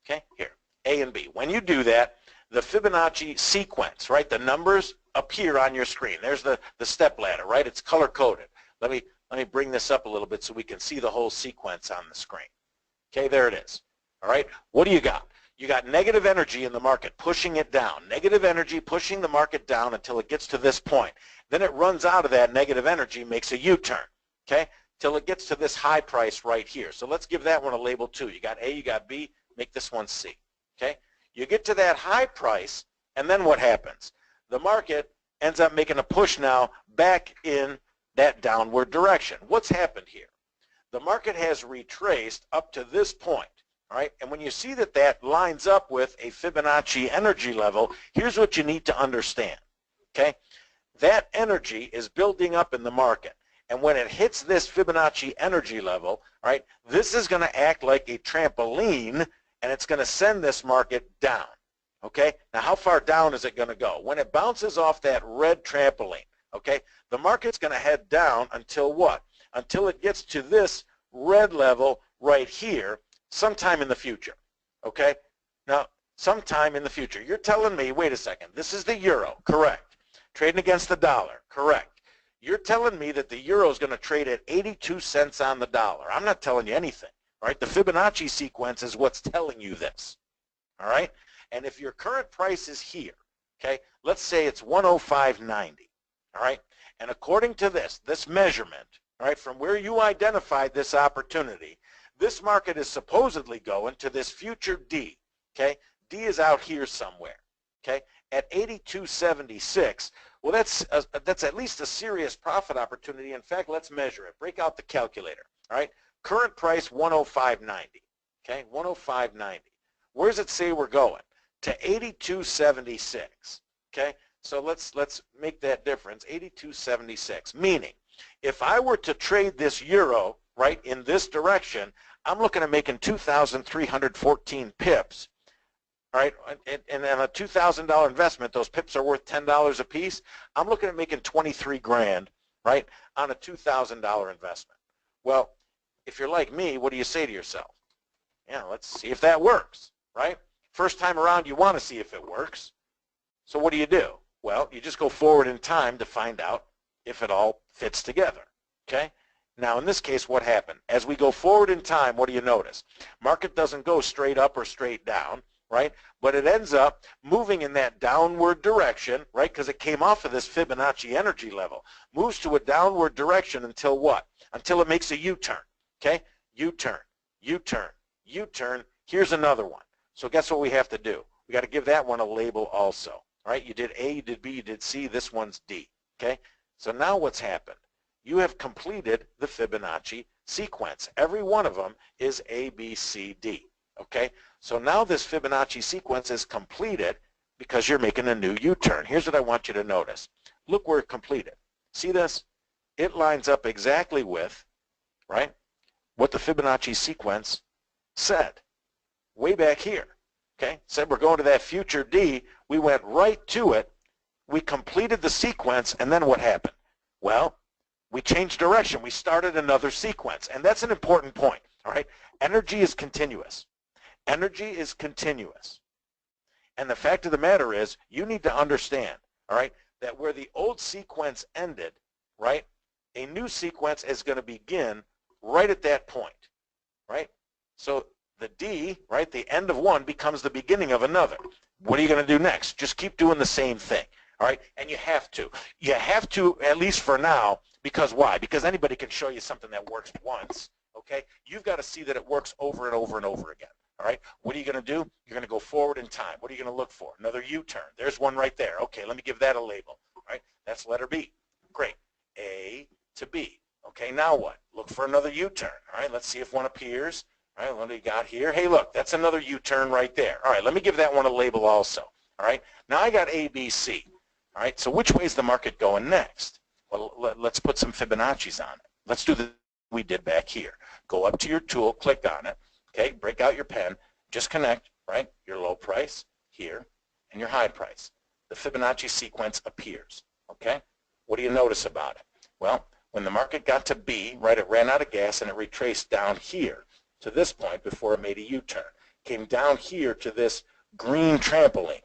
Okay? Here. A and B. When you do that, the Fibonacci sequence, right, the numbers appear on your screen. There's the step ladder, right? It's color-coded. Let me bring this up a little bit so we can see the whole sequence on the screen. Okay, there it is. All right, what do you got? You got negative energy in the market pushing it down. Negative energy pushing the market down until it gets to this point. Then it runs out of that negative energy, makes a U-turn, okay, till it gets to this high price right here. So let's give that one a label too. You got A, you got B, make this one C, okay? You get to that high price, and then what happens? The market ends up making a push now back in that downward direction. What's happened here? The market has retraced up to this point. All right, and when you see that that lines up with a Fibonacci energy level, here's what you need to understand, okay? That energy is building up in the market, and when it hits this Fibonacci energy level, all right, this is going to act like a trampoline, and it's going to send this market down, okay? Now, how far down is it going to go? When it bounces off that red trampoline, okay, the market's going to head down until what? Until it gets to this red level right here, sometime in the future, okay? Now, sometime in the future. You're telling me, wait a second, this is the euro, correct. Trading against the dollar, correct. You're telling me that the euro is going to trade at 82 cents on the dollar. I'm not telling you anything, all right? The Fibonacci sequence is what's telling you this, all right? And if your current price is here, okay, let's say it's 105.90, all right? And according to this measurement, all right, from where you identified this opportunity, this market is supposedly going to this future D, okay? D is out here somewhere, okay? At 82.76, well, that's at least a serious profit opportunity. In fact, let's measure it. Break out the calculator, all right? Current price 105.90, okay? 105.90. Where does it say we're going? To 82.76, okay? So let's make that difference, 82.76, meaning if I were to trade this euro, right, in this direction, I'm looking at making 2,314 pips, all right, and on a $2,000 investment, those pips are worth $10 a piece. I'm looking at making 23 grand, right, on a $2,000 investment. Well, if you're like me, what do you say to yourself? Yeah, let's see if that works, right? First time around, you want to see if it works. So what do? Well, you just go forward in time to find out if it all fits together, okay? Now, in this case, what happened? As we go forward in time, what do you notice? Market doesn't go straight up or straight down, right? But it ends up moving in that downward direction, right? Because it came off of this Fibonacci energy level. Moves to a downward direction until what? Until it makes a U-turn, okay? U-turn, U-turn, U-turn. Here's another one. So guess what we have to do? We got to give that one a label also, all right? You did A, you did B, you did C. This one's D, okay? So now what's happened? You have completed the Fibonacci sequence. Every one of them is A, B, C, D, okay? So now this Fibonacci sequence is completed because you're making a new U-turn. Here's what I want you to notice. Look where it completed. See this? It lines up exactly with, right, what the Fibonacci sequence said way back here, okay? Said we're going to that future D. We went right to it. We completed the sequence, and then what happened? Well, we changed direction. We started another sequence, and that's an important point, all right? Energy is continuous. Energy is continuous. And the fact of the matter is, you need to understand, all right, that where the old sequence ended, right, a new sequence is going to begin right at that point, right? So the D, right, the end of one becomes the beginning of another. What are you going to do next? Just keep doing the same thing, all right? And you have to. You have to, at least for now, because why? Because anybody can show you something that works once, okay? You've got to see that it works over and over and over again, all right? What are you going to do? You're going to go forward in time. What are you going to look for? Another U-turn. There's one right there. Okay, let me give that a label, all right? That's letter B. Great. A to B. Okay, now what? Look for another U-turn, all right? Let's see if one appears. All right, what do you got here? Hey, look, that's another U-turn right there. All right, let me give that one a label also, all right? Now I got A, B, C, all right? So which way is the market going next? Well, let's put some Fibonacci's on it. Let's do the we did back here. Go up to your tool, click on it, okay? Break out your pen, just connect, right? Your low price here and your high price. The Fibonacci sequence appears, okay? What do you notice about it? Well, when the market got to B, right, it ran out of gas and it retraced down here to this point before it made a U-turn. came down here to this green trampoline.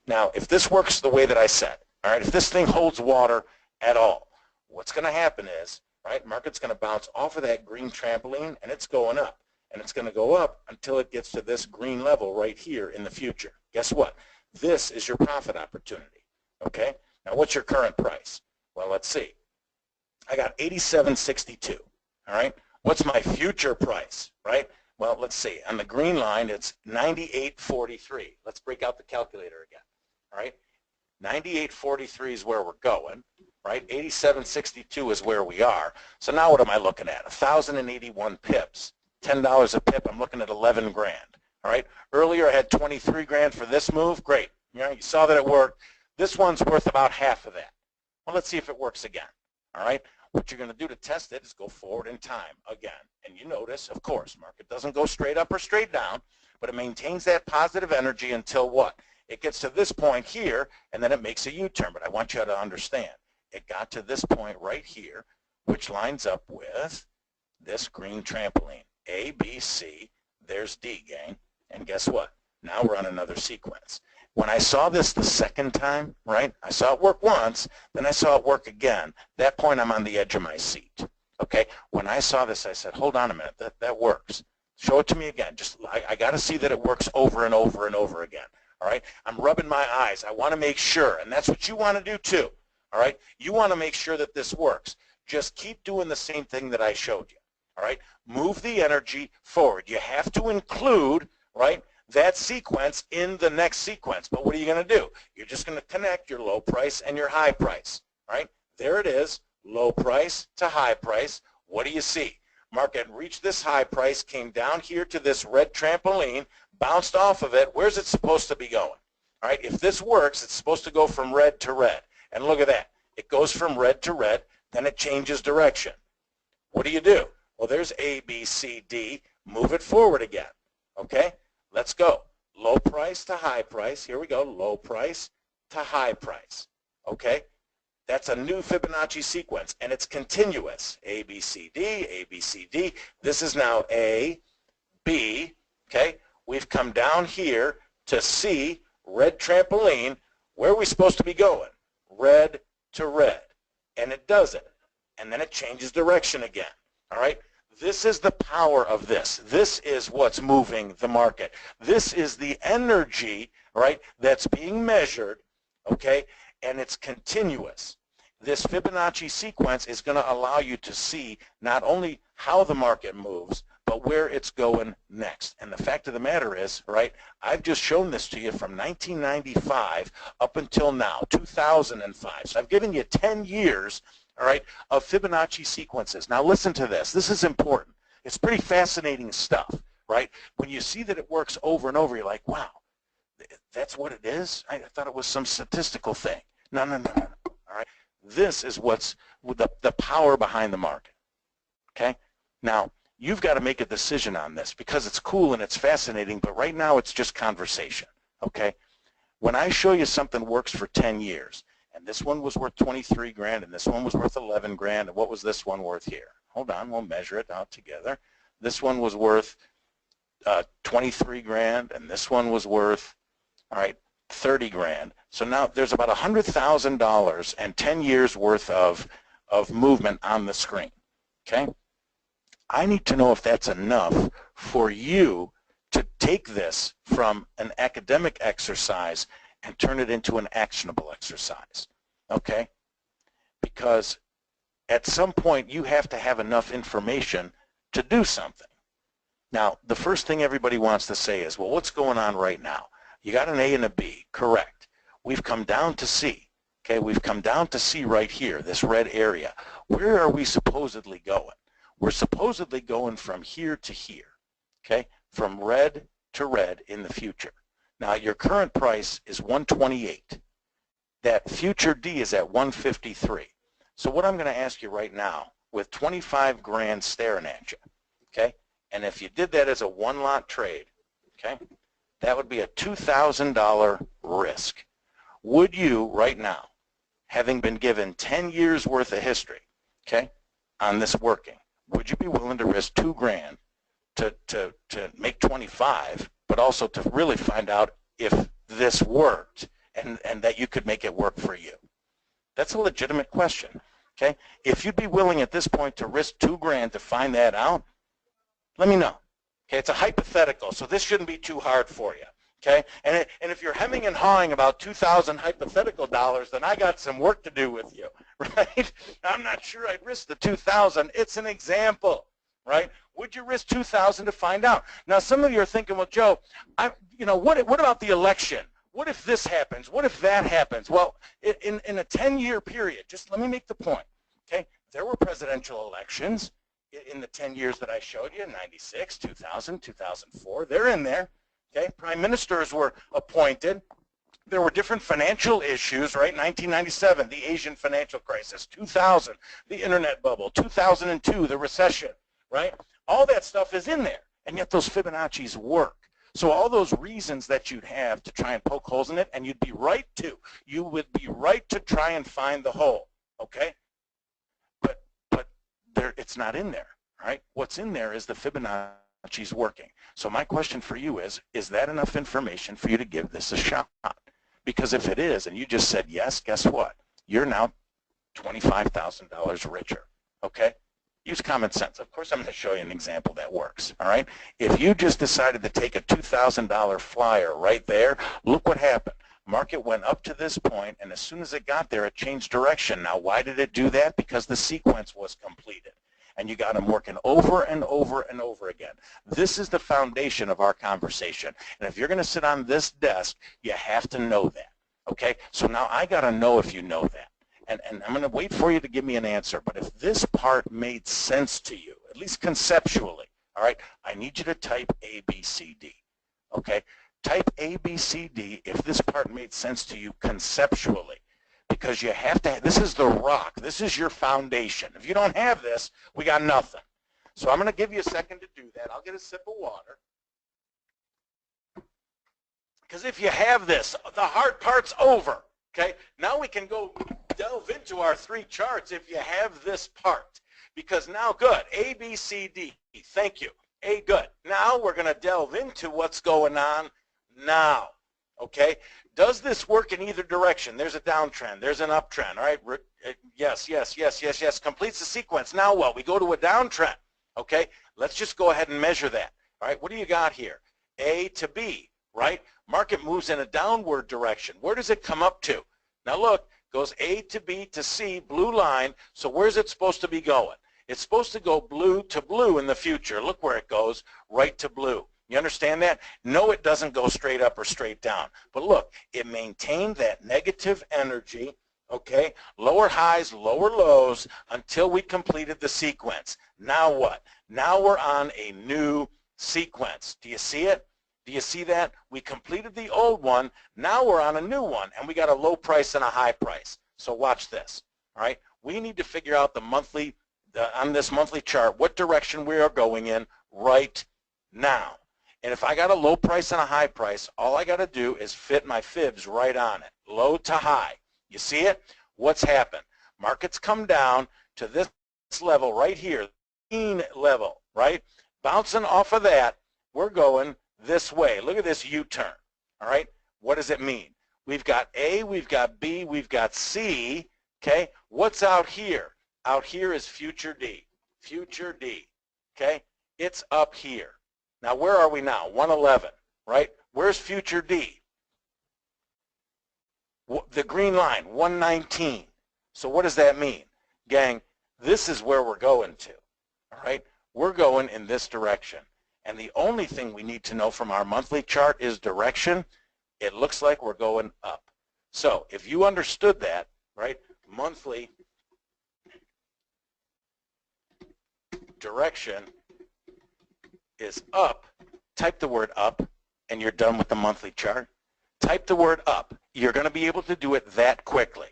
Now, if this works the way that I said, all right, if this thing holds water at all, what's going to happen is, right, market's going to bounce off of that green trampoline, and it's going up. And it's going to go up until it gets to this green level right here in the future. Guess what? This is your profit opportunity, okay? Now, what's your current price? Well, let's see. I got 87.62, all right? What's my future price, right? Well, let's see. On the green line, it's 98.43. Let's break out the calculator again, all right? 98.43 is where we're going, right? 87.62 is where we are. So now what am I looking at? 1,081 pips. $10 a pip, I'm looking at 11 grand. All right. Earlier I had 23 grand for this move. Great. You know, you saw that it worked. This one's worth about half of that. Well, let's see if it works again. All right. What you're going to do to test it is go forward in time again. And you notice, of course, market doesn't go straight up or straight down, but it maintains that positive energy until what? It gets to this point here, and then it makes a U-turn. But I want you to understand, it got to this point right here, which lines up with this green trampoline. A, B, C, there's D, gang. And guess what? Now we're on another sequence. When I saw this the second time, right, I saw it work once, then I saw it work again. That point I'm on the edge of my seat, okay? When I saw this, I said, hold on a minute, that works. Show it to me again. I got to see that it works over and over and over again, all right? I'm rubbing my eyes. I want to make sure, and that's what you want to do too, all right? You want to make sure that this works. Just keep doing the same thing that I showed you. All right, move the energy forward. You have to include, right, that sequence in the next sequence. But what are you going to do? You're just going to connect your low price and your high price. All right, there it is, low price to high price. What do you see? Market reached this high price, came down here to this red trampoline, bounced off of it. Where's it supposed to be going? All right, if this works, it's supposed to go from red to red. And look at that. It goes from red to red, then it changes direction. What do? Well, there's A, B, C, D. Move it forward again, okay? Let's go. Low price to high price. Here we go. Low price to high price, okay? That's a new Fibonacci sequence, and it's continuous. A, B, C, D, A, B, C, D. This is now A, B, okay? We've come down here to C, red trampoline. Where are we supposed to be going? Red to red, and it does it, and then it changes direction again, all right? This is the power of this. This is what's moving the market. This is the energy, right, that's being measured, okay, and it's continuous. This Fibonacci sequence is going to allow you to see not only how the market moves, but where it's going next. And the fact of the matter is, right, I've just shown this to you from 1995 up until now, 2005. So I've given you 10 years, all right, of Fibonacci sequences. Now listen to this. This is important. It's pretty fascinating stuff, right? When you see that it works over and over, you're like, wow, that's what it is? I thought it was some statistical thing. No, all right? This is what's the power behind the market, okay? Now, you've got to make a decision on this because it's cool and it's fascinating, but right now it's just conversation, okay? When I show you something works for 10 years, and this one was worth 23 grand, and this one was worth 11 grand, and what was this one worth here? Hold on, we'll measure it out together. This one was worth 23 grand, and this one was worth, all right, 30 grand. So now there's about $100,000 and 10 years worth of movement on the screen, okay? I need to know if that's enough for you to take this from an academic exercise and turn it into an actionable exercise, okay? Because at some point you have to have enough information to do something. Now, the first thing everybody wants to say is, well, what's going on right now? You got an A and a B, correct. We've come down to C, okay? We've come down to C right here, this red area. Where are we supposedly going? We're supposedly going from here to here, okay? From red to red in the future. Now, your current price is 128. That future D is at 153. So what I'm going to ask you right now, with 25 grand staring at you, okay, and if you did that as a one-lot trade, okay, that would be a $2,000 risk. Would you, right now, having been given 10 years worth of history, okay, on this working, would you be willing to risk 2 grand to make 25 but also to really find out if this worked and that you could make it work for you. That's a legitimate question, okay? If you'd be willing at this point to risk $2,000 to find that out, let me know. Okay, it's a hypothetical, so this shouldn't be too hard for you. Okay, and if you're hemming and hawing about 2,000 hypothetical dollars, then I got some work to do with you, right? I'm not sure I'd risk the 2,000. It's an example, right? Would you risk 2,000 to find out? Now, some of you are thinking, well, Joe, what about the election? What if this happens? What if that happens? Well, in a 10-year period, just let me make the point. Okay, there were presidential elections in the 10 years that I showed you, 96, 2000, 2004. They're in there. Okay, prime ministers were appointed. There were different financial issues, right? 1997, the Asian financial crisis. 2000, the internet bubble. 2002, the recession, right? All that stuff is in there, and yet those Fibonacci's work. So all those reasons that you'd have to try and poke holes in it, and you'd be right to. You would be right to try and find the hole, okay? But there, it's not in there, right? What's in there is the Fibonacci's working. So my question for you is that enough information for you to give this a shot? Because if it is, and you just said yes, guess what? You're now $25,000 richer, okay? Use common sense. Of course, I'm going to show you an example that works, all right? If you just decided to take a $2,000 flyer right there, look what happened. Market went up to this point, and as soon as it got there, it changed direction. Now, why did it do that? Because the sequence was completed. And you got them working over and over and over again. This is the foundation of our conversation. And if you're going to sit on this desk, you have to know that. Okay? So now I got to know if you know that. And I'm going to wait for you to give me an answer. But if this part made sense to you, at least conceptually, all right, I need you to type A, B, C, D. Okay? Type A, B, C, D if this part made sense to you conceptually. Because you have to, this is the rock. This is your foundation. If you don't have this, we got nothing. So I'm going to give you a second to do that. I'll get a sip of water. Because if you have this, the hard part's over. Okay? Now we can go delve into our 3 charts if you have this part. Because now, good. A, B, C, D. Thank you. A, good. Now we're going to delve into what's going on now. Okay? Does this work in either direction? There's a downtrend. There's an uptrend. All right? Yes, yes, yes, yes, yes. Completes the sequence. Now what? We go to a downtrend. Okay? Let's just go ahead and measure that. All right? What do you got here? A to B, right? Market moves in a downward direction. Where does it come up to? Now look, goes A to B to C, blue line. So where's it supposed to be going? It's supposed to go blue to blue in the future. Look where it goes, right to blue. You understand that? No, it doesn't go straight up or straight down. But look, it maintained that negative energy, okay? Lower highs, lower lows until we completed the sequence. Now what? Now we're on a new sequence. Do you see it? Do you see that? We completed the old one. Now we're on a new one, and we got a low price and a high price. So watch this, all right? We need to figure out the monthly, on this monthly chart, what direction we are going in right now. And if I got a low price and a high price, all I got to do is fit my fibs right on it, low to high. You see it? What's happened? Markets come down to this level right here, mean level, right? Bouncing off of that, we're going this way. Look at this U-turn, all right? What does it mean? We've got A, we've got B, we've got C, okay? What's out here? Out here is future D, okay? It's up here. Now, where are we now? 111, right? Where's future D? The green line, 119. So what does that mean? Gang, this is where we're going to, all right? We're going in this direction. And the only thing we need to know from our monthly chart is direction. It looks like we're going up. So if you understood that, right, monthly direction is up, type the word up, and you're done with the monthly chart. Type the word up. You're going to be able to do it that quickly,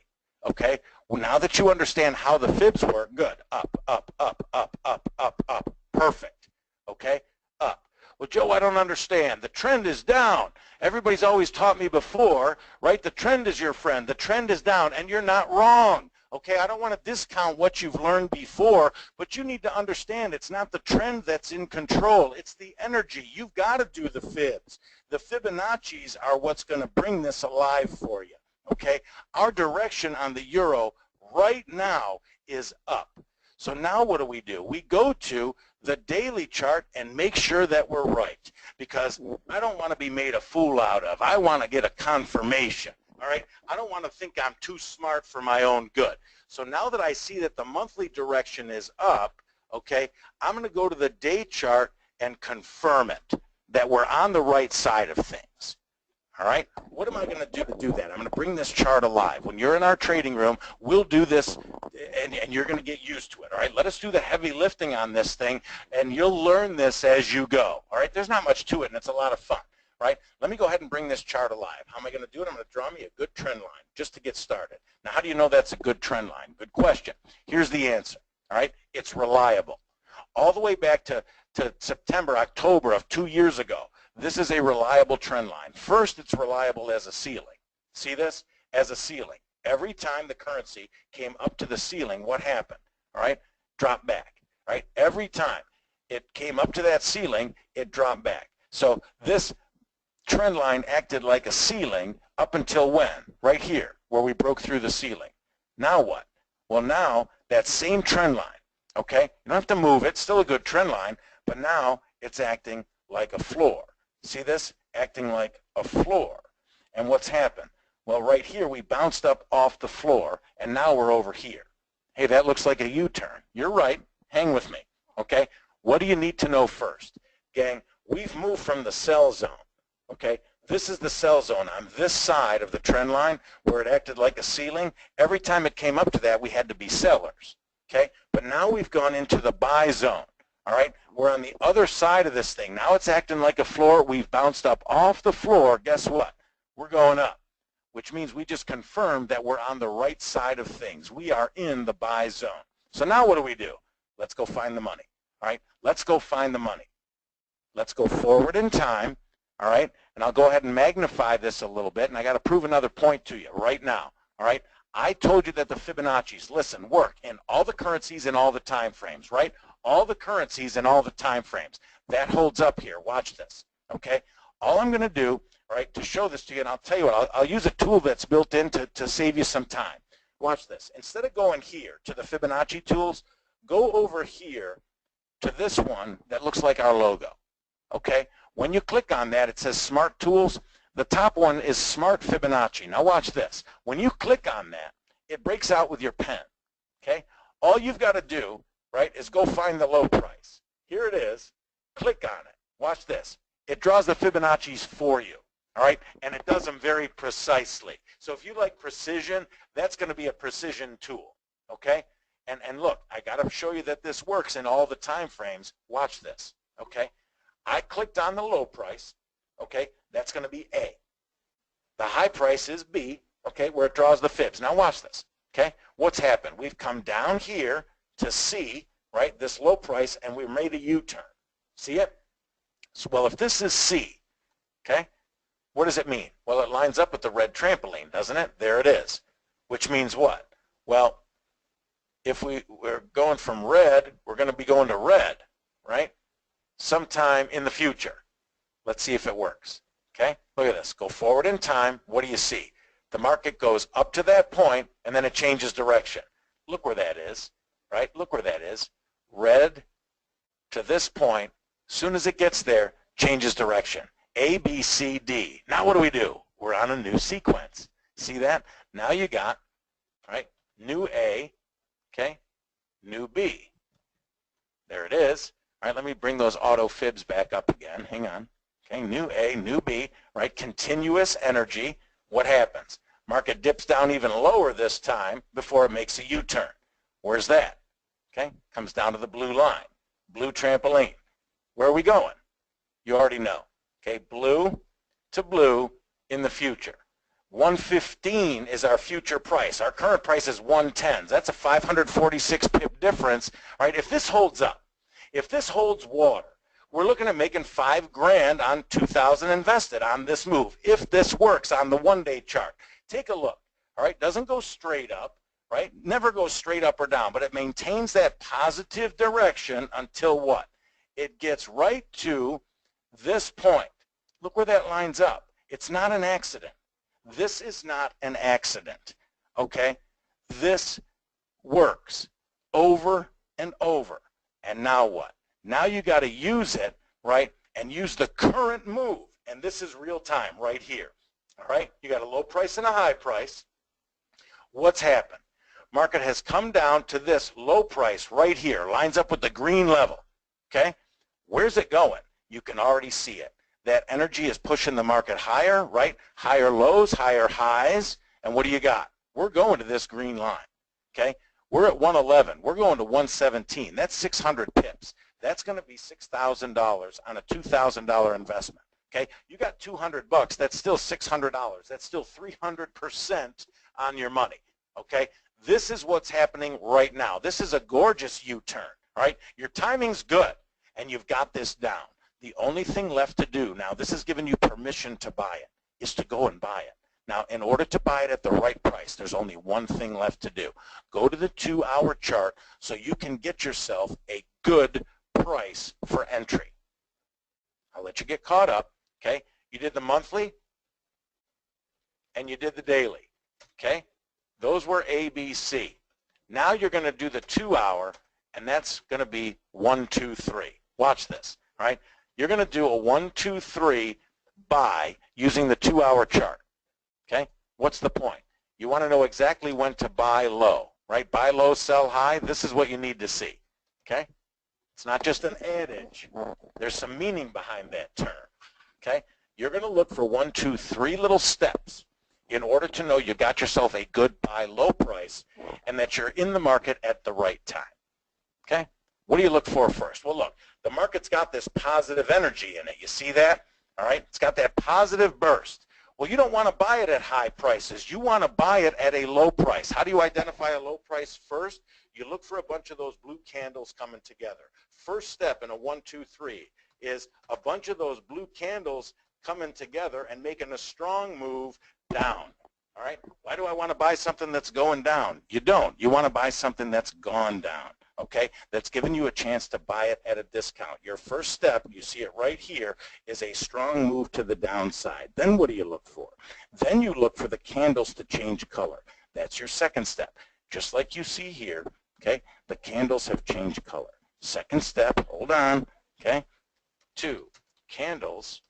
okay? Well, now that you understand how the fibs work, good. Up, up, up, up, up, up, up. Perfect, okay? Up. Well, Joe, I don't understand. The trend is down. Everybody's always taught me before, right? The trend is your friend. The trend is down, and you're not wrong, Okay, I don't want to discount what you've learned before, but you need to understand it's not the trend that's in control. It's the energy. You've got to do the fibs. The Fibonacci's are what's going to bring this alive for you. Okay, our direction on the euro right now is up. So now what do? We go to the daily chart and make sure that we're right, because I don't want to be made a fool out of. I want to get a confirmation. All right, I don't want to think I'm too smart for my own good. So now that I see that the monthly direction is up, okay, I'm going to go to the day chart and confirm it, that we're on the right side of things. All right, what am I going to do that? I'm going to bring this chart alive. When you're in our trading room, we'll do this, and you're going to get used to it. All right, let us do the heavy lifting on this thing, and you'll learn this as you go. All right, there's not much to it, and it's a lot of fun. Right? Let me go ahead and bring this chart alive. How am I going to do it? I'm going to draw me a good trend line just to get started. Now, how do you know that's a good trend line? Good question. Here's the answer. All right? It's reliable. All the way back to September, October of 2 years ago, this is a reliable trend line. First, it's reliable as a ceiling. See this? As a ceiling. Every time the currency came up to the ceiling, what happened? All right? Dropped back. All right? Every time it came up to that ceiling, it dropped back. So this trend line acted like a ceiling up until when? Right here, where we broke through the ceiling. Now what? Well, now that same trend line, okay, you don't have to move it, still a good trend line, but now it's acting like a floor. See this? Acting like a floor. And what's happened? Well, right here we bounced up off the floor, and now we're over here. Hey, that looks like a U-turn. You're right. Hang with me, okay? What do you need to know first? Gang, we've moved from the sell zone. Okay, this is the sell zone on this side of the trend line where it acted like a ceiling. Every time it came up to that, we had to be sellers. Okay, but now we've gone into the buy zone. All right, we're on the other side of this thing. Now it's acting like a floor. We've bounced up off the floor. Guess what? We're going up, which means we just confirmed that we're on the right side of things. We are in the buy zone. So now what do? Let's go find the money. All right, let's go find the money. Let's go forward in time. All right, and I'll go ahead and magnify this a little bit, and I got to prove another point to you right now. All right, I told you that the Fibonacci's, listen, work in all the currencies and all the time frames, right? All the currencies and all the time frames. That holds up here. Watch this, okay? All I'm going to do, all right, to show this to you, and I'll tell you what, I'll use a tool that's built in to save you some time. Watch this. Instead of going here to the Fibonacci tools, go over here to this one that looks like our logo, okay? When you click on that, it says Smart Tools. The top one is Smart Fibonacci. Now watch this. When you click on that, it breaks out with your pen, okay? All you've got to do, right, is go find the low price. Here it is. Click on it. Watch this. It draws the Fibonacci's for you, all right? And it does them very precisely. So if you like precision, that's going to be a precision tool, okay? And look, I got to show you that this works in all the time frames. Watch this, okay? I clicked on the low price, okay? That's going to be A. The high price is B, okay, where it draws the fibs. Now watch this, okay? What's happened? We've come down here to C, right, this low price, and we made a U-turn. See it? So, well, if this is C, okay, what does it mean? Well, it lines up with the red trampoline, doesn't it? There it is, which means what? Well, if we're going from red, we're going to be going to red, right? Sometime in the future. Let's see if it works. Okay, look at this. Go forward in time. What do you see? The market goes up to that point, and then it changes direction. Look where that is, right? Look where that is. Red to this point. Soon as it gets there, changes direction. A, B, C, D. Now what do? We're on a new sequence. See that? Now you got, right, new A, okay, new B. There it is. All right, let me bring those auto fibs back up again. Hang on. Okay, new A, new B, right? Continuous energy. What happens? Market dips down even lower this time before it makes a U-turn. Where's that? Okay, comes down to the blue line, blue trampoline. Where are we going? You already know. Okay, blue to blue in the future. 115 is our future price. Our current price is 110. That's a 546 pip difference. All right, if this holds up, if this holds water, we're looking at making $5,000 on 2,000 invested on this move. If this works on the one-day chart, take a look. All right, doesn't go straight up, right? Never goes straight up or down, but it maintains that positive direction until what? It gets right to this point. Look where that lines up. It's not an accident. This is not an accident, okay? This works over and over. And now what? Now you got to use it, right, and use the current move. And this is real time right here, all right? You got a low price and a high price. What's happened? Market has come down to this low price right here, lines up with the green level, okay? Where's it going? You can already see it. That energy is pushing the market higher, right? Higher lows, higher highs, and what do you got? We're going to this green line, okay? We're at 111. We're going to 117. That's 600 pips. That's going to be $6,000 on a $2,000 investment, okay? You got 200 bucks. That's still $600. That's still 300% on your money, okay? This is what's happening right now. This is a gorgeous U-turn, right? Your timing's good, and you've got this down. The only thing left to do, now this is giving you permission to buy it, is to go and buy it. Now, in order to buy it at the right price, there's only one thing left to do. Go to the 2-hour chart so you can get yourself a good price for entry. I'll let you get caught up, okay? You did the monthly and you did the daily, okay? Those were A, B, C. Now you're going to do the 2-hour, and that's going to be 1, 2, 3. Watch this, right? You're going to do a 1, 2, 3 buy using the 2-hour chart, okay? What's the point? You want to know exactly when to buy low, right? Buy low, sell high. This is what you need to see, okay? It's not just an adage. There's some meaning behind that term, okay? You're going to look for 1, 2, 3 little steps in order to know you got yourself a good buy low price and that you're in the market at the right time, okay? What do you look for first? Well, look, the market's got this positive energy in it. You see that? All right? It's got that positive burst. Well, you don't want to buy it at high prices. You want to buy it at a low price. How do you identify a low price first? You look for a bunch of those blue candles coming together. First step in a 1, 2, 3 is a bunch of those blue candles coming together and making a strong move down. All right? Why do I want to buy something that's going down? You don't. You want to buy something that's gone down. Okay, that's giving you a chance to buy it at a discount. Your first step, you see it right here, is a strong move to the downside. Then what do you look for? Then you look for the candles to change color. That's your second step. Just like you see here, okay, the candles have changed color. Second step, hold on, okay, 2 candles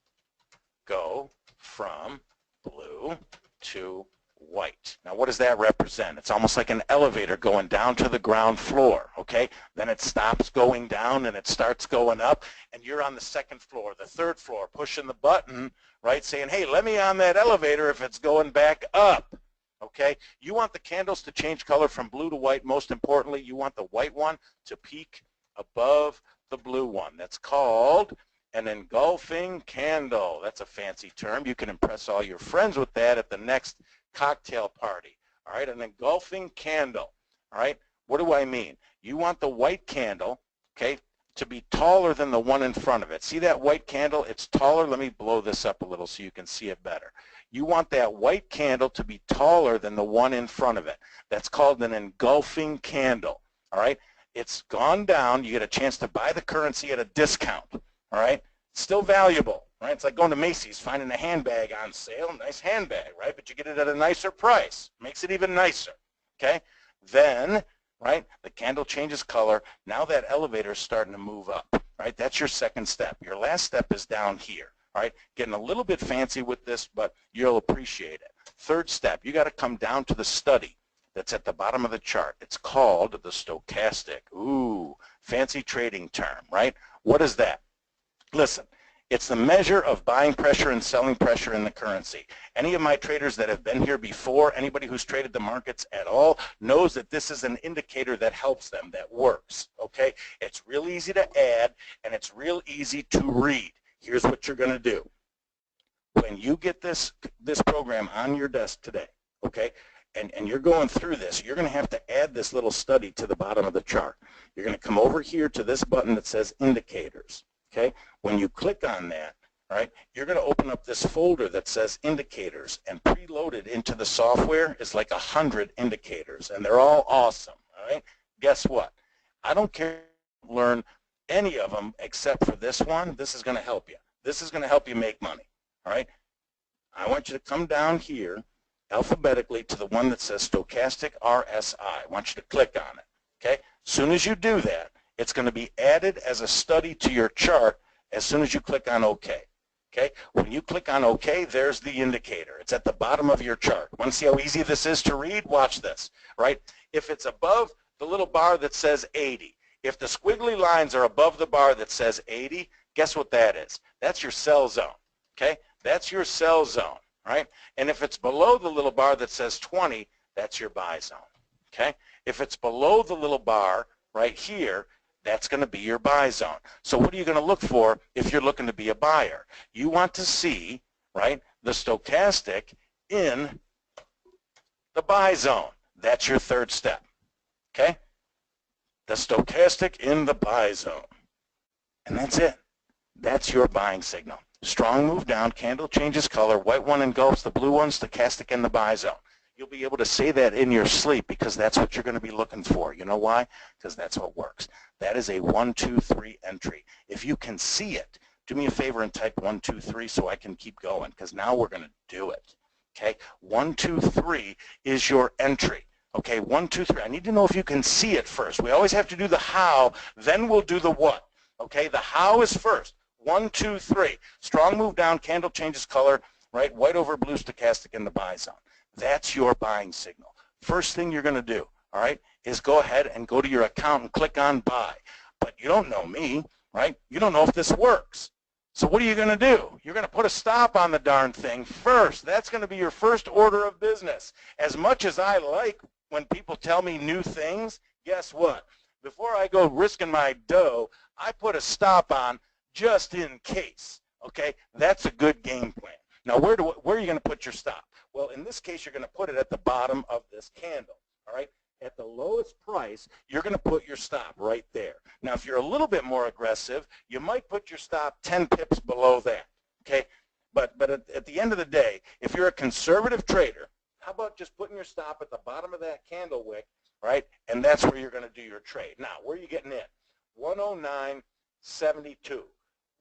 go from blue to white. Now what does that represent? It's almost like an elevator going down to the ground floor, okay? Then it stops going down and it starts going up, and you're on the 2nd floor, the 3rd floor, pushing the button, right, saying, hey, let me on that elevator if it's going back up, okay? You want the candles to change color from blue to white. Most importantly, you want the white one to peak above the blue one. That's called an engulfing candle. That's a fancy term. You can impress all your friends with that at the next cocktail party. All right, an engulfing candle. All right, what do I mean? You want the white candle, okay, to be taller than the one in front of it. See that white candle? It's taller. Let me blow this up a little so you can see it better. You want that white candle to be taller than the one in front of it. That's called an engulfing candle. All right, it's gone down. You get a chance to buy the currency at a discount. All right, still valuable. Right? It's like going to Macy's, finding a handbag on sale, nice handbag, right? But you get it at a nicer price. Makes it even nicer, okay? Then, right, the candle changes color. Now that elevator is starting to move up, right? That's your second step. Your last step is down here, all right? Getting a little bit fancy with this, but you'll appreciate it. Third step, you got to come down to the study that's at the bottom of the chart. It's called the stochastic. Ooh, fancy trading term, right? What is that? Listen. It's the measure of buying pressure and selling pressure in the currency. Any of my traders that have been here before, anybody who's traded the markets at all, knows that this is an indicator that helps them, that works, okay? It's real easy to add, and it's real easy to read. Here's what you're going to do. When you get this program on your desk today, okay, and you're going through this, you're going to have to add this little study to the bottom of the chart. You're going to come over here to this button that says Indicators. Okay, when you click on that, all right, you're going to open up this folder that says indicators, and preloaded into the software is like 100 indicators, and they're all awesome, all right? Guess what? I don't care if you learn any of them except for this one. This is going to help you. This is going to help you make money, all right? I want you to come down here alphabetically to the one that says Stochastic RSI. I want you to click on it, okay? As soon as you do that, it's going to be added as a study to your chart as soon as you click on OK. Okay? When you click on OK, there's the indicator. It's at the bottom of your chart. Want to see how easy this is to read? Watch this, right? If it's above the little bar that says 80, if the squiggly lines are above the bar that says 80, guess what that is? That's your sell zone, okay? That's your sell zone, right? And if it's below the little bar that says 20, that's your buy zone, okay? If it's below the little bar right here, that's going to be your buy zone. So what are you going to look for if you're looking to be a buyer? You want to see, right, the stochastic in the buy zone. That's your third step, okay? The stochastic in the buy zone. And that's it. That's your buying signal. Strong move down, candle changes color, white one engulfs the blue one, stochastic in the buy zone. You'll be able to say that in your sleep because that's what you're going to be looking for. You know why? Because that's what works. That is a 1, 2, 3 entry. If you can see it, do me a favor and type 1, 2, 3 so I can keep going because now we're going to do it. Okay? 1, 2, 3 is your entry. Okay? 1, 2, 3. I need to know if you can see it first. We always have to do the how, then we'll do the what. Okay? The how is first. 1, 2, 3. Strong move down, candle changes color, right? White over blue, stochastic in the buy zone. That's your buying signal. First thing you're going to do, all right, is go ahead and go to your account and click on buy. But you don't know me, right? You don't know if this works. So what are you going to do? You're going to put a stop on the darn thing first. That's going to be your first order of business. As much as I like when people tell me new things, guess what? Before I go risking my dough, I put a stop on just in case, okay? That's a good game plan. Now, where are you going to put your stop? Well, in this case, you're going to put it at the bottom of this candle, all right? At the lowest price, you're going to put your stop right there. Now, if you're a little bit more aggressive, you might put your stop 10 pips below that, okay? But at the end of the day, if you're a conservative trader, how about just putting your stop at the bottom of that candle wick, right? And that's where you're going to do your trade. Now, where are you getting in? 109.72.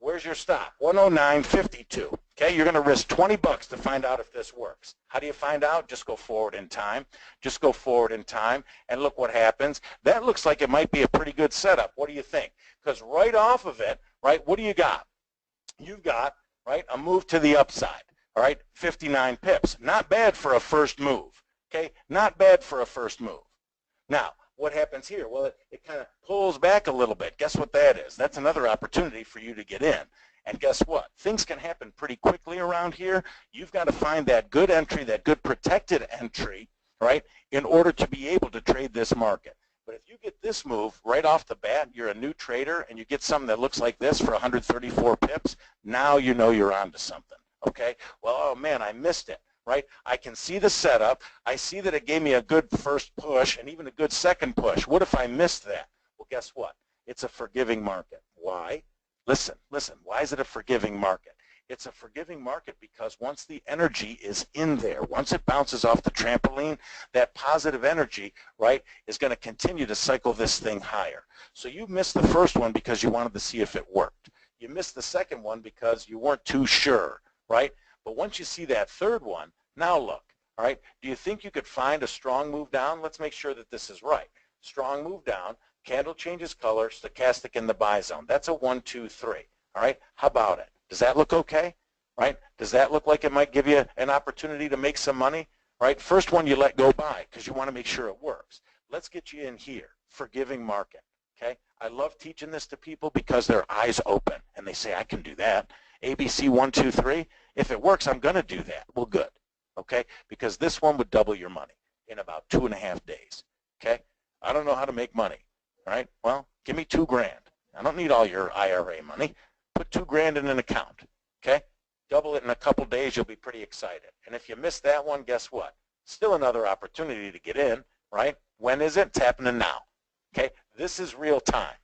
Where's your stop? 109.52. Okay, you're going to risk 20 bucks to find out if this works. How do you find out? Just go forward in time. Just go forward in time, and look what happens. That looks like it might be a pretty good setup. What do you think? Because right off of it, right, what do you got? You've got, right, a move to the upside, all right, 59 pips. Not bad for a first move, okay? Not bad for a first move. Now, what happens here? Well, it kind of pulls back a little bit. Guess what that is? That's another opportunity for you to get in. And guess what? Things can happen pretty quickly around here. You've got to find that good entry, that good protected entry, right, in order to be able to trade this market. But if you get this move right off the bat, you're a new trader, and you get something that looks like this for 134 pips, now you know you're onto something, okay? Well, oh, man, I missed it. Right? I can see the setup. I see that it gave me a good first push and even a good second push. What if I missed that? Well, guess what? It's a forgiving market. Why? Listen. Why is it a forgiving market? It's a forgiving market because once the energy is in there, once it bounces off the trampoline, that positive energy, right, is going to continue to cycle this thing higher. So you missed the first one because you wanted to see if it worked. You missed the second one because you weren't too sure, right? But once you see that third one, now look, all right, do you think you could find a strong move down? Let's make sure that this is right. Strong move down, candle changes color, stochastic in the buy zone. That's a 1, 2, 3, all right? How about it? Does that look okay, right? Does that look like it might give you an opportunity to make some money, right? First one you let go by because you want to make sure it works. Let's get you in here, forgiving market, okay? I love teaching this to people because their eyes open and they say, I can do that. ABC 1, 2, 3, if it works, I'm going to do that. Well, good. Okay, because this one would double your money in about 2.5 days, okay? I don't know how to make money, all right? Well, give me $2 grand. I don't need all your IRA money. Put $2 grand in an account, okay? Double it in a couple days, you'll be pretty excited. And if you miss that one, guess what? Still another opportunity to get in, right? When is it? It's happening now, okay? This is real time.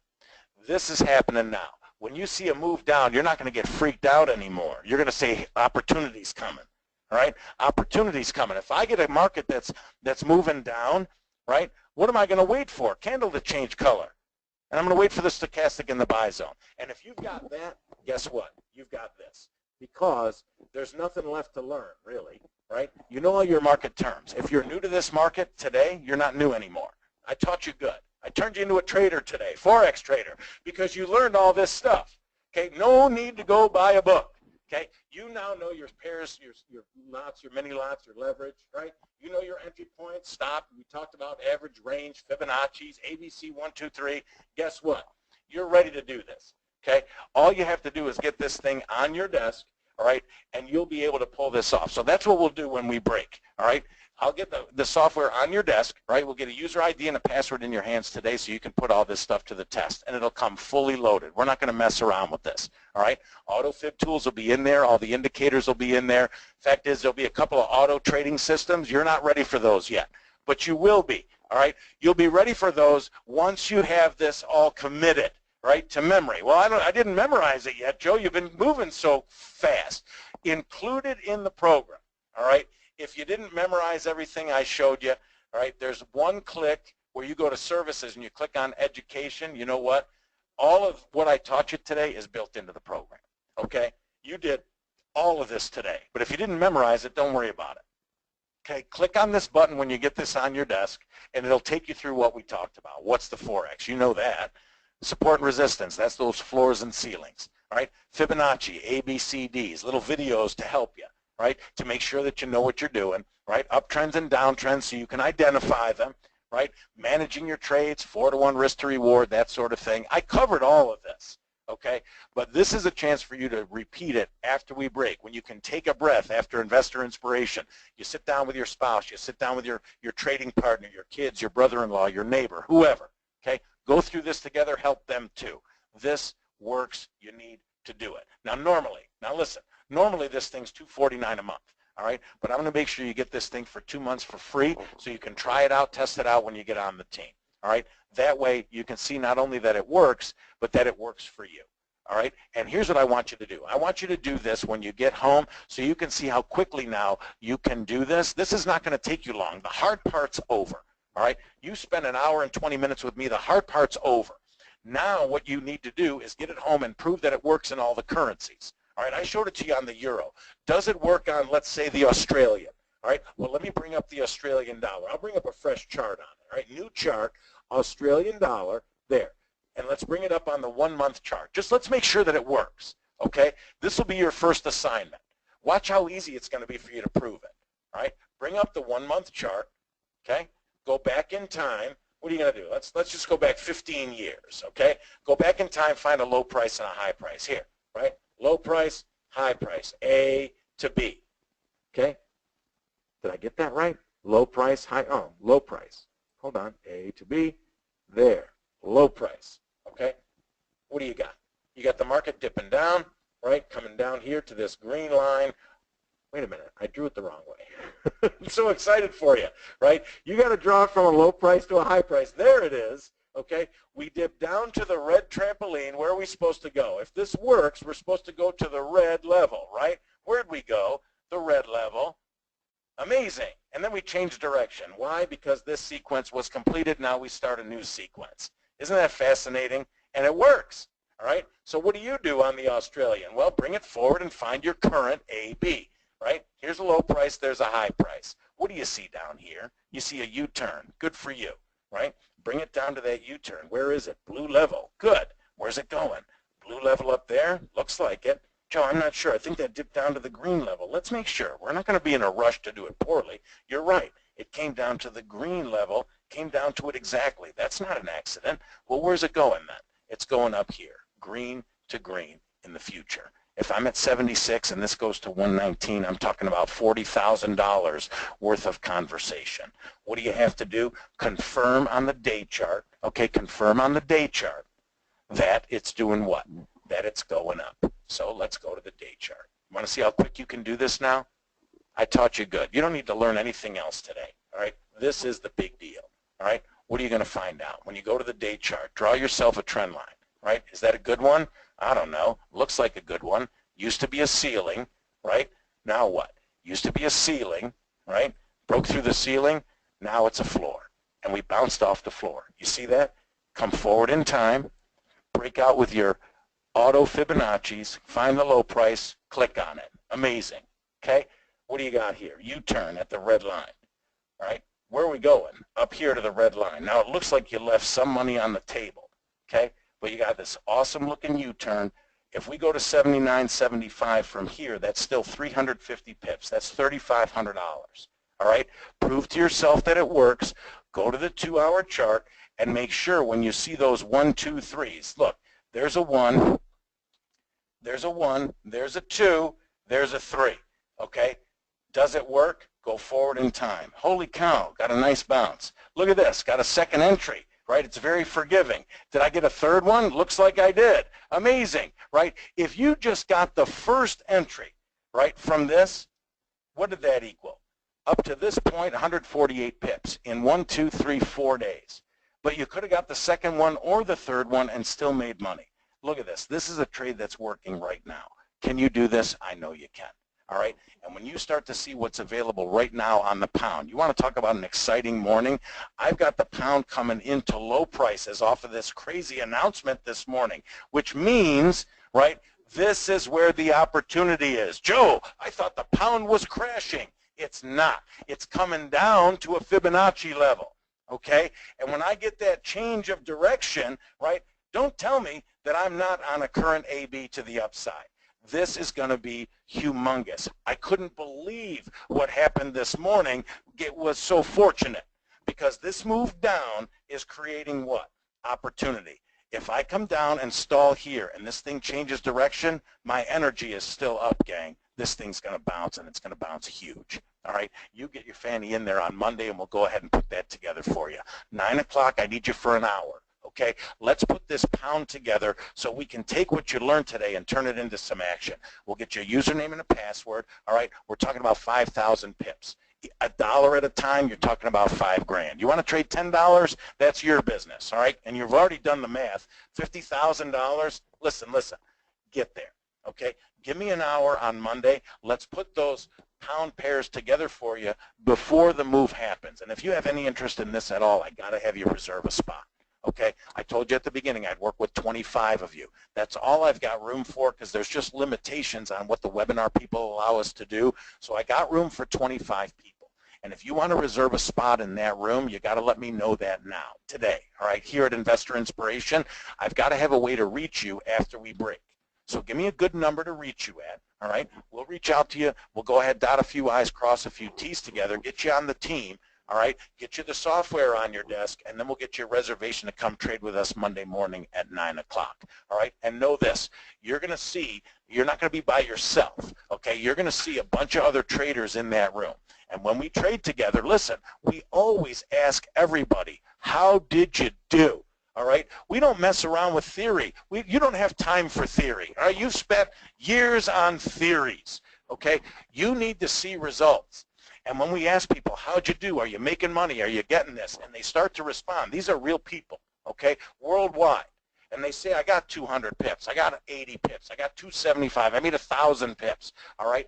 This is happening now. when you see a move down, you're not going to get freaked out anymore. You're going to say opportunity's coming. All right, opportunity's coming. If I get a market that's moving down, right, what am I going to wait for? Candle to change color. And I'm going to wait for the stochastic in the buy zone. And if you've got that, guess what? You've got this. Because there's nothing left to learn, really, right? You know all your market terms. If you're new to this market today, you're not new anymore. I taught you good. I turned you into a trader today, Forex trader, because you learned all this stuff. Okay, no need to go buy a book. Okay, you now know your pairs, your lots, your mini lots, your leverage, right? You know your entry points, stop. We talked about average range, Fibonacci's, ABC 1, 2, 3. Guess what? You're ready to do this. Okay, all you have to do is get this thing on your desk, all right, and you'll be able to pull this off. So that's what we'll do when we break, all right? I'll get the software on your desk, right? We'll get a user ID and a password in your hands today so you can put all this stuff to the test, and it'll come fully loaded. We're not going to mess around with this, all right? Auto fib tools will be in there. All the indicators will be in there. Fact is, there'll be a couple of auto trading systems. You're not ready for those yet, but you will be, all right? You'll be ready for those once you have this all committed, right, to memory. Well, I didn't memorize it yet, Joe. You've been moving so fast. Included in the program, all right? If you didn't memorize everything I showed you, all right, there's one click where you go to services and you click on education. You know what? All of what I taught you today is built into the program, okay? You did all of this today, but if you didn't memorize it, don't worry about it. Okay, click on this button when you get this on your desk, and it'll take you through what we talked about. What's the Forex? You know that. Support and resistance, that's those floors and ceilings, all right? Fibonacci, ABCDs, little videos to help you, right, to make sure that you know what you're doing, right? Uptrends and downtrends so you can identify them, right? Managing your trades, 4-to-1 risk to reward, that sort of thing. I covered all of this, okay? But this is a chance for you to repeat it after we break, when you can take a breath after investor inspiration. You sit down with your spouse, you sit down with your trading partner, your kids, your brother-in-law, your neighbor, whoever, okay? Go through this together, help them too. This works, you need to do it. Now listen, normally this thing's $249 a month, all right? But I'm going to make sure you get this thing for 2 months for free so you can try it out, test it out when you get on the team, all right? That way you can see not only that it works, but that it works for you, all right? And here's what I want you to do. I want you to do this when you get home so you can see how quickly now you can do this. This is not going to take you long. The hard part's over, all right? You spend an hour and 20 minutes with me. The hard part's over. Now what you need to do is get it home and prove that it works in all the currencies. All right, I showed it to you on the euro. Does it work on, let's say, the Australian? All right, well, let me bring up the Australian dollar. I'll bring up a fresh chart on it. All right, new chart, Australian dollar, there. And let's bring it up on the 1 month chart. Just let's make sure that it works, okay? This will be your first assignment. Watch how easy it's going to be for you to prove it. All right, bring up the 1 month chart, okay? Go back in time. What are you going to do? Let's just go back 15 years, okay? Go back in time, find a low price and a high price here, right? Low price, high price, A to B, okay? Did I get that right? Low price, high, oh, low price. Hold on, A to B, there, low price, okay? What do you got? You got the market dipping down, right? Coming down here to this green line. Wait a minute, I drew it the wrong way. I'm so excited for you, right? You got to draw it from a low price to a high price. There it is, okay? We dip down to the red trampoline. Where are we supposed to go? If this works, we're supposed to go to the red level, right? Where'd we go? The red level. Amazing. And then we change direction. Why? Because this sequence was completed. Now we start a new sequence. Isn't that fascinating? And it works, all right? So what do you do on the Australian? Well, bring it forward and find your current AB. Right? Here's a low price, there's a high price. What do you see down here? You see a U-turn. Good for you, right? Bring it down to that U-turn. Where is it? Blue level. Good. Where's it going? Blue level up there? Looks like it. Joe, I'm not sure. I think that dipped down to the green level. Let's make sure. We're not going to be in a rush to do it poorly. You're right. It came down to the green level, came down to it exactly. That's not an accident. Well, where's it going then? It's going up here, green to green in the future. If I'm at 76 and this goes to 119, I'm talking about $40,000 worth of conversation. What do you have to do? Confirm on the day chart, okay, confirm on the day chart that it's doing what? That it's going up. So let's go to the day chart. You want to see how quick you can do this now? I taught you good. You don't need to learn anything else today, all right? This is the big deal, all right? What are you going to find out? When you go to the day chart, draw yourself a trend line, right? Is that a good one? I don't know, looks like a good one. Used to be a ceiling, right? Now what? Used to be a ceiling, right? Broke through the ceiling, now it's a floor. And we bounced off the floor. You see that? Come forward in time, break out with your auto Fibonacci's, find the low price, click on it. Amazing. Okay? What do you got here? U-turn at the red line. All right? Where are we going? Up here to the red line. Now it looks like you left some money on the table. Okay? But you got this awesome looking U-turn. If we go to 79.75 from here, that's still 350 pips. That's $3,500. All right? Prove to yourself that it works. Go to the 2-hour chart and make sure when you see those 1, 2, 3s. Look, there's a 1, there's a 1, there's a 2, there's a 3. Okay? Does it work? Go forward in time. Holy cow, got a nice bounce. Look at this, got a second entry, right? It's very forgiving. Did I get a third one? Looks like I did. Amazing, right? If you just got the first entry, right, from this, what did that equal? Up to this point, 148 pips in 1, 2, 3, 4 days. But you could have got the second one or the third one and still made money. Look at this. This is a trade that's working right now. Can you do this? I know you can. All right, and when you start to see what's available right now on the pound, you want to talk about an exciting morning. I've got the pound coming into low prices off of this crazy announcement this morning, which means, right, this is where the opportunity is. Joe, I thought the pound was crashing. It's not. It's coming down to a Fibonacci level, okay? And when I get that change of direction, right, don't tell me that I'm not on a current AB to the upside. This is going to be humongous. I couldn't believe what happened this morning. It was so fortunate because this move down is creating what? Opportunity. If I come down and stall here and this thing changes direction, my energy is still up, gang. This thing's going to bounce, and it's going to bounce huge. All right? You get your fanny in there on Monday, and we'll go ahead and put that together for you. 9 o'clock, I need you for an hour. Okay, let's put this pound together so we can take what you learned today and turn it into some action. We'll get you a username and a password. All right, we're talking about 5,000 pips. $1 at a time, you're talking about $5,000. You want to trade $10? That's your business. All right, and you've already done the math. $50,000. Listen, get there. Okay, give me an hour on Monday. Let's put those pound pairs together for you before the move happens. And if you have any interest in this at all, I got to have you reserve a spot. Okay, I told you at the beginning I'd work with 25 of you. That's all I've got room for because there's just limitations on what the webinar people allow us to do. So I got room for 25 people. And if you want to reserve a spot in that room, you got to let me know that now, today. All right, here at Investor Inspiration, I've got to have a way to reach you after we break. So give me a good number to reach you at. All right, we'll reach out to you. We'll go ahead, dot a few I's, cross a few T's together, get you on the team. All right, get you the software on your desk, and then we'll get you a reservation to come trade with us Monday morning at 9 o'clock. All right, and know this, you're going to see, you're not going to be by yourself, okay? You're going to see a bunch of other traders in that room. And when we trade together, listen, we always ask everybody, how did you do? All right, we don't mess around with theory. You don't have time for theory. All right, you've spent years on theories, okay? You need to see results. And when we ask people, how'd you do? Are you making money? Are you getting this? And they start to respond. These are real people, okay, worldwide. And they say, I got 200 pips. I got 80 pips. I got 275. I made 1,000 pips, all right?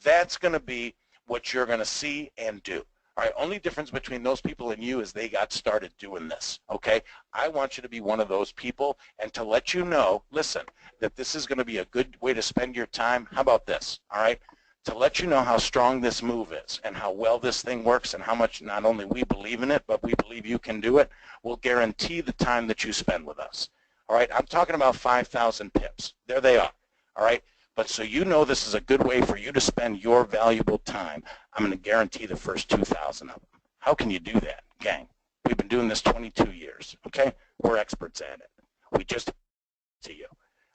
That's going to be what you're going to see and do. All right, only difference between those people and you is they got started doing this, okay? I want you to be one of those people and to let you know, listen, that this is going to be a good way to spend your time. How about this, all right? To let you know how strong this move is and how well this thing works and how much not only we believe in it, but we believe you can do it, we'll guarantee the time that you spend with us. All right, I'm talking about 5,000 pips. There they are, all right? But so you know this is a good way for you to spend your valuable time, I'm going to guarantee the first 2,000 of them. How can you do that, gang? We've been doing this 22 years, okay? We're experts at it. We just to you,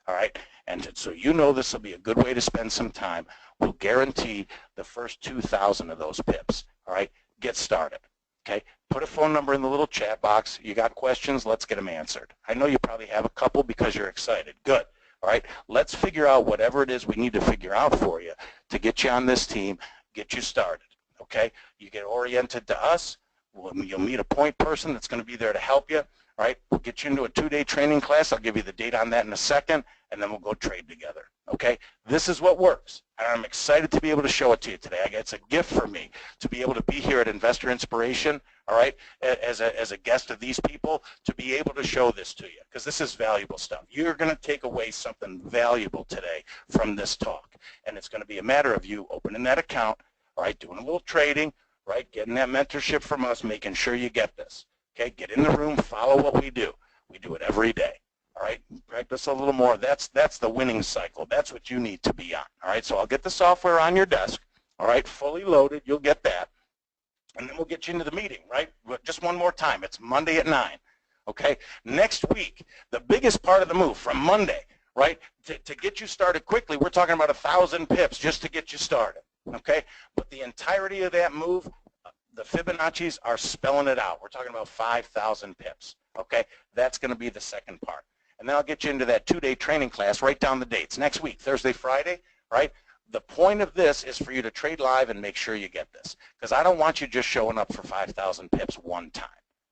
all right? And so you know this will be a good way to spend some time. We'll guarantee the first 2,000 of those pips, all right? Get started, okay? Put a phone number in the little chat box. You got questions? Let's get them answered. I know you probably have a couple because you're excited. Good, all right? Let's figure out whatever it is we need to figure out for you to get you on this team, get you started, okay? You get oriented to us. You'll meet a point person that's going to be there to help you. All right, we'll get you into a 2-day training class. I'll give you the date on that in a second, and then we'll go trade together. Okay, this is what works, and I'm excited to be able to show it to you today. It's a gift for me to be able to be here at Investor Inspiration, all right, as a guest of these people, to be able to show this to you, because this is valuable stuff. You're going to take away something valuable today from this talk, and it's going to be a matter of you opening that account, all right, doing a little trading, right, getting that mentorship from us, making sure you get this. Okay, get in the room, follow what we do. We do it every day. All right, practice a little more. That's the winning cycle. That's what you need to be on. All right, so I'll get the software on your desk. All right, fully loaded. You'll get that. And then we'll get you into the meeting, right? Just one more time. It's Monday at 9. Okay, next week, the biggest part of the move from Monday, right, to get you started quickly, we're talking about 1,000 pips just to get you started. Okay, but the entirety of that move, the Fibonacci's are spelling it out. We're talking about 5,000 pips, okay? That's going to be the second part. And then I'll get you into that 2-day training class. Write down the dates. Next week, Thursday, Friday, right? The point of this is for you to trade live and make sure you get this, because I don't want you just showing up for 5,000 pips one time,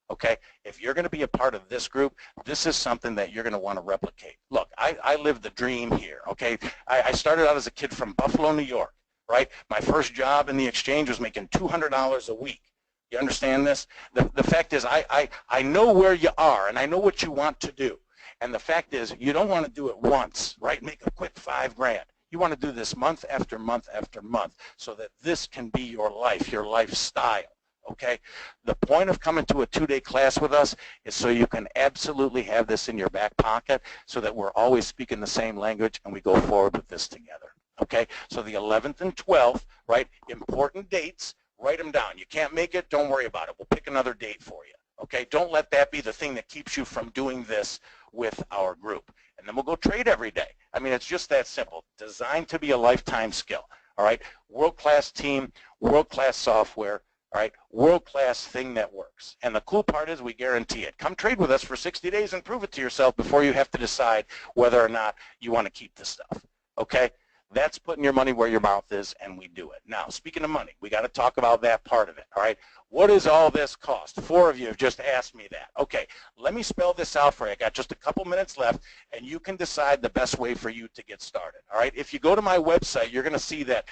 okay? If you're going to be a part of this group, this is something that you're going to want to replicate. Look, I live the dream here, okay? I started out as a kid from Buffalo, New York. Right? My first job in the exchange was making $200 a week. You understand this? The fact is I know where you are, and I know what you want to do. And the fact is you don't want to do it once, right? Make a quick $5 grand. You want to do this month after month after month so that this can be your life, your lifestyle. Okay? The point of coming to a 2-day class with us is so you can absolutely have this in your back pocket so that we're always speaking the same language and we go forward with this together. Okay, so the 11th and 12th, right, important dates, write them down. You can't make it, don't worry about it. We'll pick another date for you. Okay, don't let that be the thing that keeps you from doing this with our group. And then we'll go trade every day. I mean, it's just that simple. Designed to be a lifetime skill. All right, world-class team, world-class software, all right, world-class thing that works. And the cool part is we guarantee it. Come trade with us for 60 days and prove it to yourself before you have to decide whether or not you want to keep this stuff. Okay? That's putting your money where your mouth is, and we do it. Now, speaking of money, we got to talk about that part of it, all right? What does all this cost? 4 of you have just asked me that. Okay, let me spell this out for you. I got just a couple minutes left, and you can decide the best way for you to get started, all right? If you go to my website, you're going to see that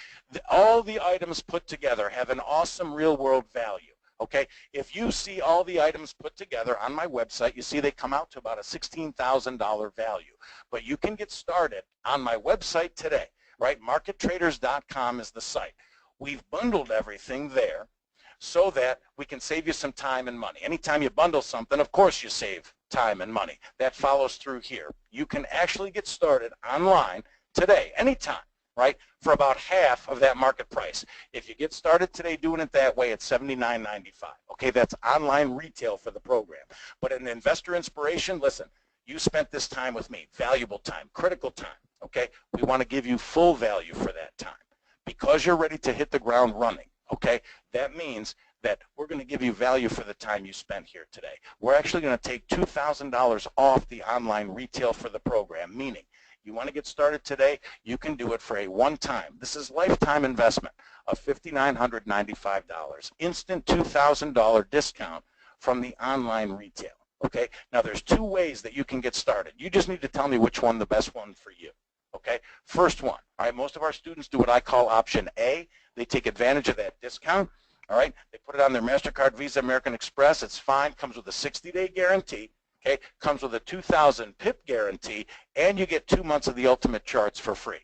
all the items put together have an awesome real-world value. Okay, if you see all the items put together on my website, you see they come out to about a $16,000 value. But you can get started on my website today. Right, markettraders.com is the site. We've bundled everything there so that we can save you some time and money. Anytime you bundle something, of course you save time and money. That follows through here. You can actually get started online today, anytime, right, for about half of that market price. If you get started today doing it that way, it's $79.95. Okay, that's online retail for the program. But in Investor Inspiration, listen, you spent this time with me, valuable time, critical time. Okay, we want to give you full value for that time. Because you're ready to hit the ground running, okay, that means that we're going to give you value for the time you spent here today. We're actually going to take $2,000 off the online retail for the program, meaning you want to get started today, you can do it for a one-time, this is lifetime investment of $5,995, instant $2,000 discount from the online retail. Okay, now there's 2 ways that you can get started. You just need to tell me which one the best one for you. Okay, first one, all right, most of our students do what I call option A. They take advantage of that discount, all right, they put it on their MasterCard, Visa, American Express, it's fine, comes with a 60-day guarantee, okay, comes with a 2,000 pip guarantee, and you get 2 months of the ultimate charts for free.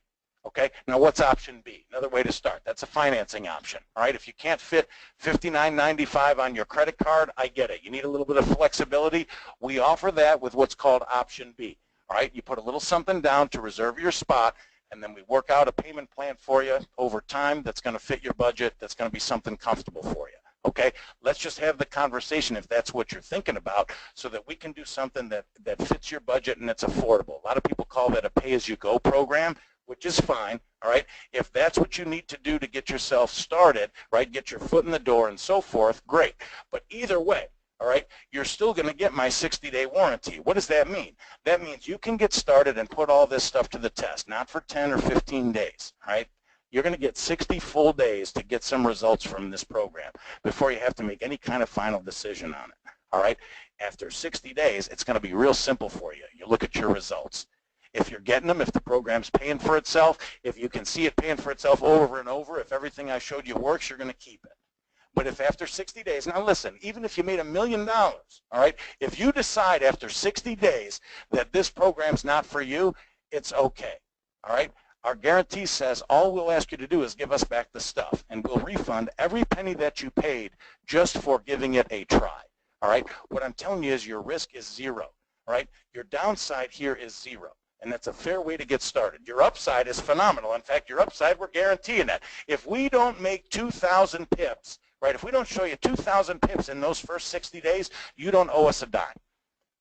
Okay, now what's option B? Another way to start, that's a financing option, all right, if you can't fit $59.95 on your credit card, I get it, you need a little bit of flexibility, we offer that with what's called option B. All right, you put a little something down to reserve your spot, and then we work out a payment plan for you over time that's going to fit your budget, that's going to be something comfortable for you. Okay, let's just have the conversation if that's what you're thinking about so that we can do something that fits your budget and it's affordable. A lot of people call that a pay-as-you-go program, which is fine, all right? If that's what you need to do to get yourself started, right, get your foot in the door and so forth, great. But either way, all right, you're still going to get my 60-day warranty. What does that mean? That means you can get started and put all this stuff to the test, not for 10 or 15 days, all right? You're going to get 60 full days to get some results from this program before you have to make any kind of final decision on it, all right? After 60 days, it's going to be real simple for you. You look at your results. If you're getting them, if the program's paying for itself, if you can see it paying for itself over and over, if everything I showed you works, you're going to keep it. But if after 60 days, now listen, even if you made $1 million, all right, if you decide after 60 days that this program's not for you, it's okay, all right? Our guarantee says all we'll ask you to do is give us back the stuff, and we'll refund every penny that you paid just for giving it a try, all right? What I'm telling you is your risk is zero, all right? Your downside here is zero. And that's a fair way to get started. Your upside is phenomenal. In fact, your upside, we're guaranteeing that. If we don't make 2,000 pips, right, if we don't show you 2,000 pips in those first 60 days, you don't owe us a dime,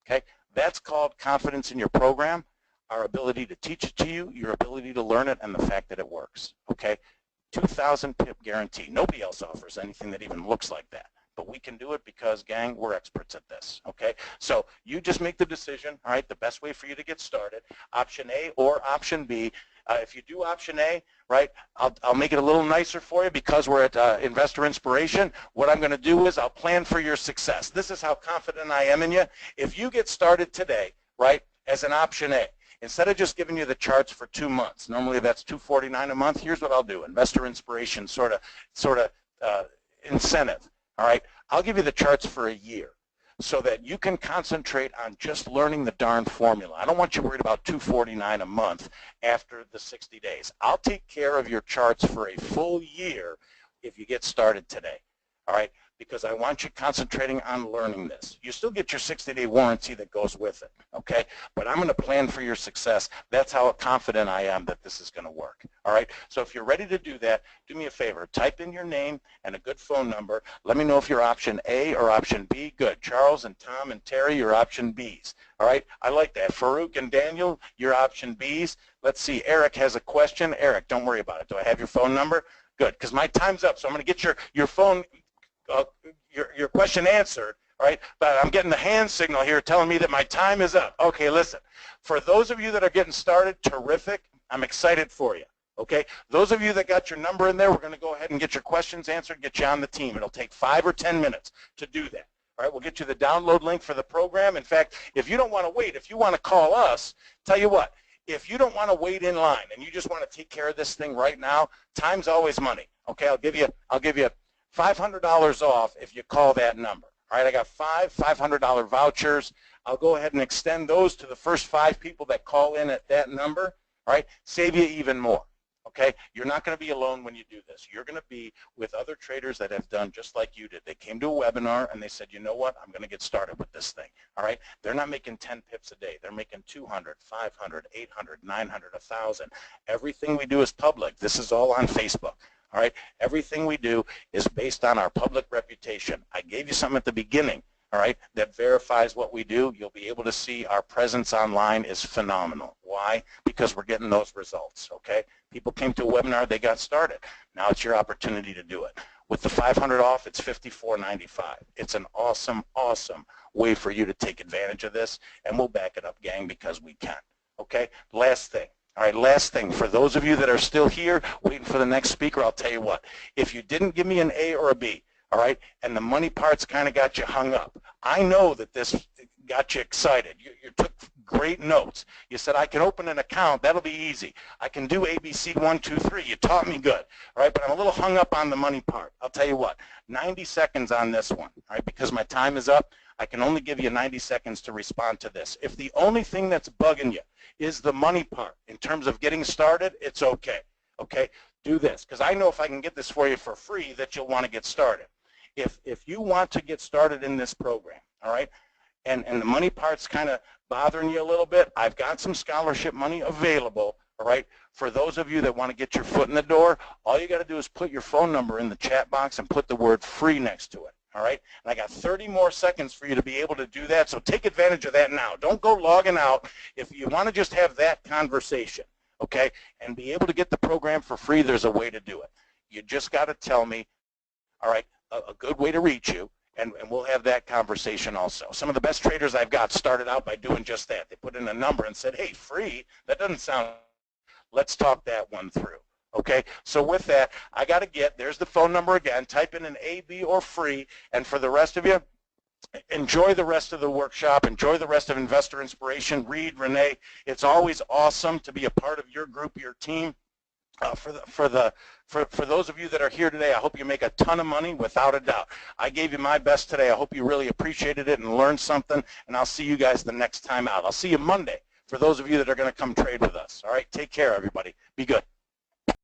okay? That's called confidence in your program, our ability to teach it to you, your ability to learn it, and the fact that it works, okay? 2,000 pip guarantee. Nobody else offers anything that even looks like that. But we can do it because, gang, we're experts at this, okay? So you just make the decision, all right, the best way for you to get started, option A or option B. If you do option A, right, I'll make it a little nicer for you because we're at Investor Inspiration. What I'm going to do is I'll plan for your success. This is how confident I am in you. If you get started today, right, as an option A, instead of just giving you the charts for 2 months, normally that's $249 a month, here's what I'll do, Investor Inspiration sort of incentive. All right, I'll give you the charts for a year so that you can concentrate on just learning the darn formula. I don't want you worried about $249 a month after the 60 days. I'll take care of your charts for a full year if you get started today, all right, because I want you concentrating on learning this. You still get your 60-day warranty that goes with it, okay, but I'm going to plan for your success. That's how confident I am that this is going to work, all right? So if you're ready to do that, do me a favor. Type in your name and a good phone number. Let me know if you're option A or option B. Good. Charles and Tom and Terry, you're option Bs, all right? I like that. Farouk and Daniel, you're option Bs. Let's see. Eric has a question. Eric, don't worry about it. Do I have your phone number? Good, because my time's up, so I'm going to get your phone your question answered, all right? But I'm getting the hand signal here telling me that my time is up. Okay, listen. For those of you that are getting started, terrific. I'm excited for you, okay? Those of you that got your number in there, we're going to go ahead and get your questions answered, get you on the team. It'll take 5 or 10 minutes to do that. All right, we'll get you the download link for the program. In fact, if you don't want to wait, if you want to call us, tell you what, if you don't want to wait in line and you just want to take care of this thing right now, time's always money. Okay, I'll give you $500 off if you call that number. All right, I got 5 $500 vouchers. I'll go ahead and extend those to the first 5 people that call in at that number. All right, save you even more. Okay, you're not going to be alone when you do this. You're going to be with other traders that have done just like you did. They came to a webinar and they said, you know what, I'm going to get started with this thing. All right, they're not making 10 pips a day. They're making 200, 500, 800, 900, 1,000. Everything we do is public. This is all on Facebook. All right, everything we do is based on our public reputation. I gave you something at the beginning, all right, that verifies what we do. You'll be able to see our presence online is phenomenal. Why? Because we're getting those results, okay? People came to a webinar, they got started. Now it's your opportunity to do it. With the 500 off, it's $54.95. It's an awesome, awesome way for you to take advantage of this, and we'll back it up, gang, because we can, okay? Last thing. All right, last thing, for those of you that are still here waiting for the next speaker, I'll tell you what, if you didn't give me an A or a B, all right, and the money parts kind of got you hung up, I know that this got you excited. You took great notes. You said, I can open an account, that'll be easy. I can do ABC 1, 2, 3. You taught me good, all right, but I'm a little hung up on the money part. I'll tell you what, 90 seconds on this one, all right, because my time is up. I can only give you 90 seconds to respond to this. If the only thing that's bugging you is the money part in terms of getting started, it's okay, okay? Do this, because I know if I can get this for you for free that you'll want to get started. If you want to get started in this program, all right, and the money part's kind of bothering you a little bit, I've got some scholarship money available, all right? For those of you that want to get your foot in the door, all you got to do is put your phone number in the chat box and put the word free next to it. All right, and I got 30 more seconds for you to be able to do that, so take advantage of that now. Don't go logging out. If you want to just have that conversation, okay, and be able to get the program for free, there's a way to do it. You just got to tell me, all right, a good way to reach you, and we'll have that conversation also. Some of the best traders I've got started out by doing just that. They put in a number and said, hey, free, that doesn't sound, let's talk that one through. Okay, so with that, I got to there's the phone number again, type in an A, B, or free, and for the rest of you, enjoy the rest of the workshop. Enjoy the rest of Investor Inspiration. Reed, Renee, it's always awesome to be a part of your group, your team. For those of you that are here today, I hope you make a ton of money without a doubt. I gave you my best today. I hope you really appreciated it and learned something, and I'll see you guys the next time out. I'll see you Monday for those of you that are going to come trade with us. All right, take care, everybody. Be good.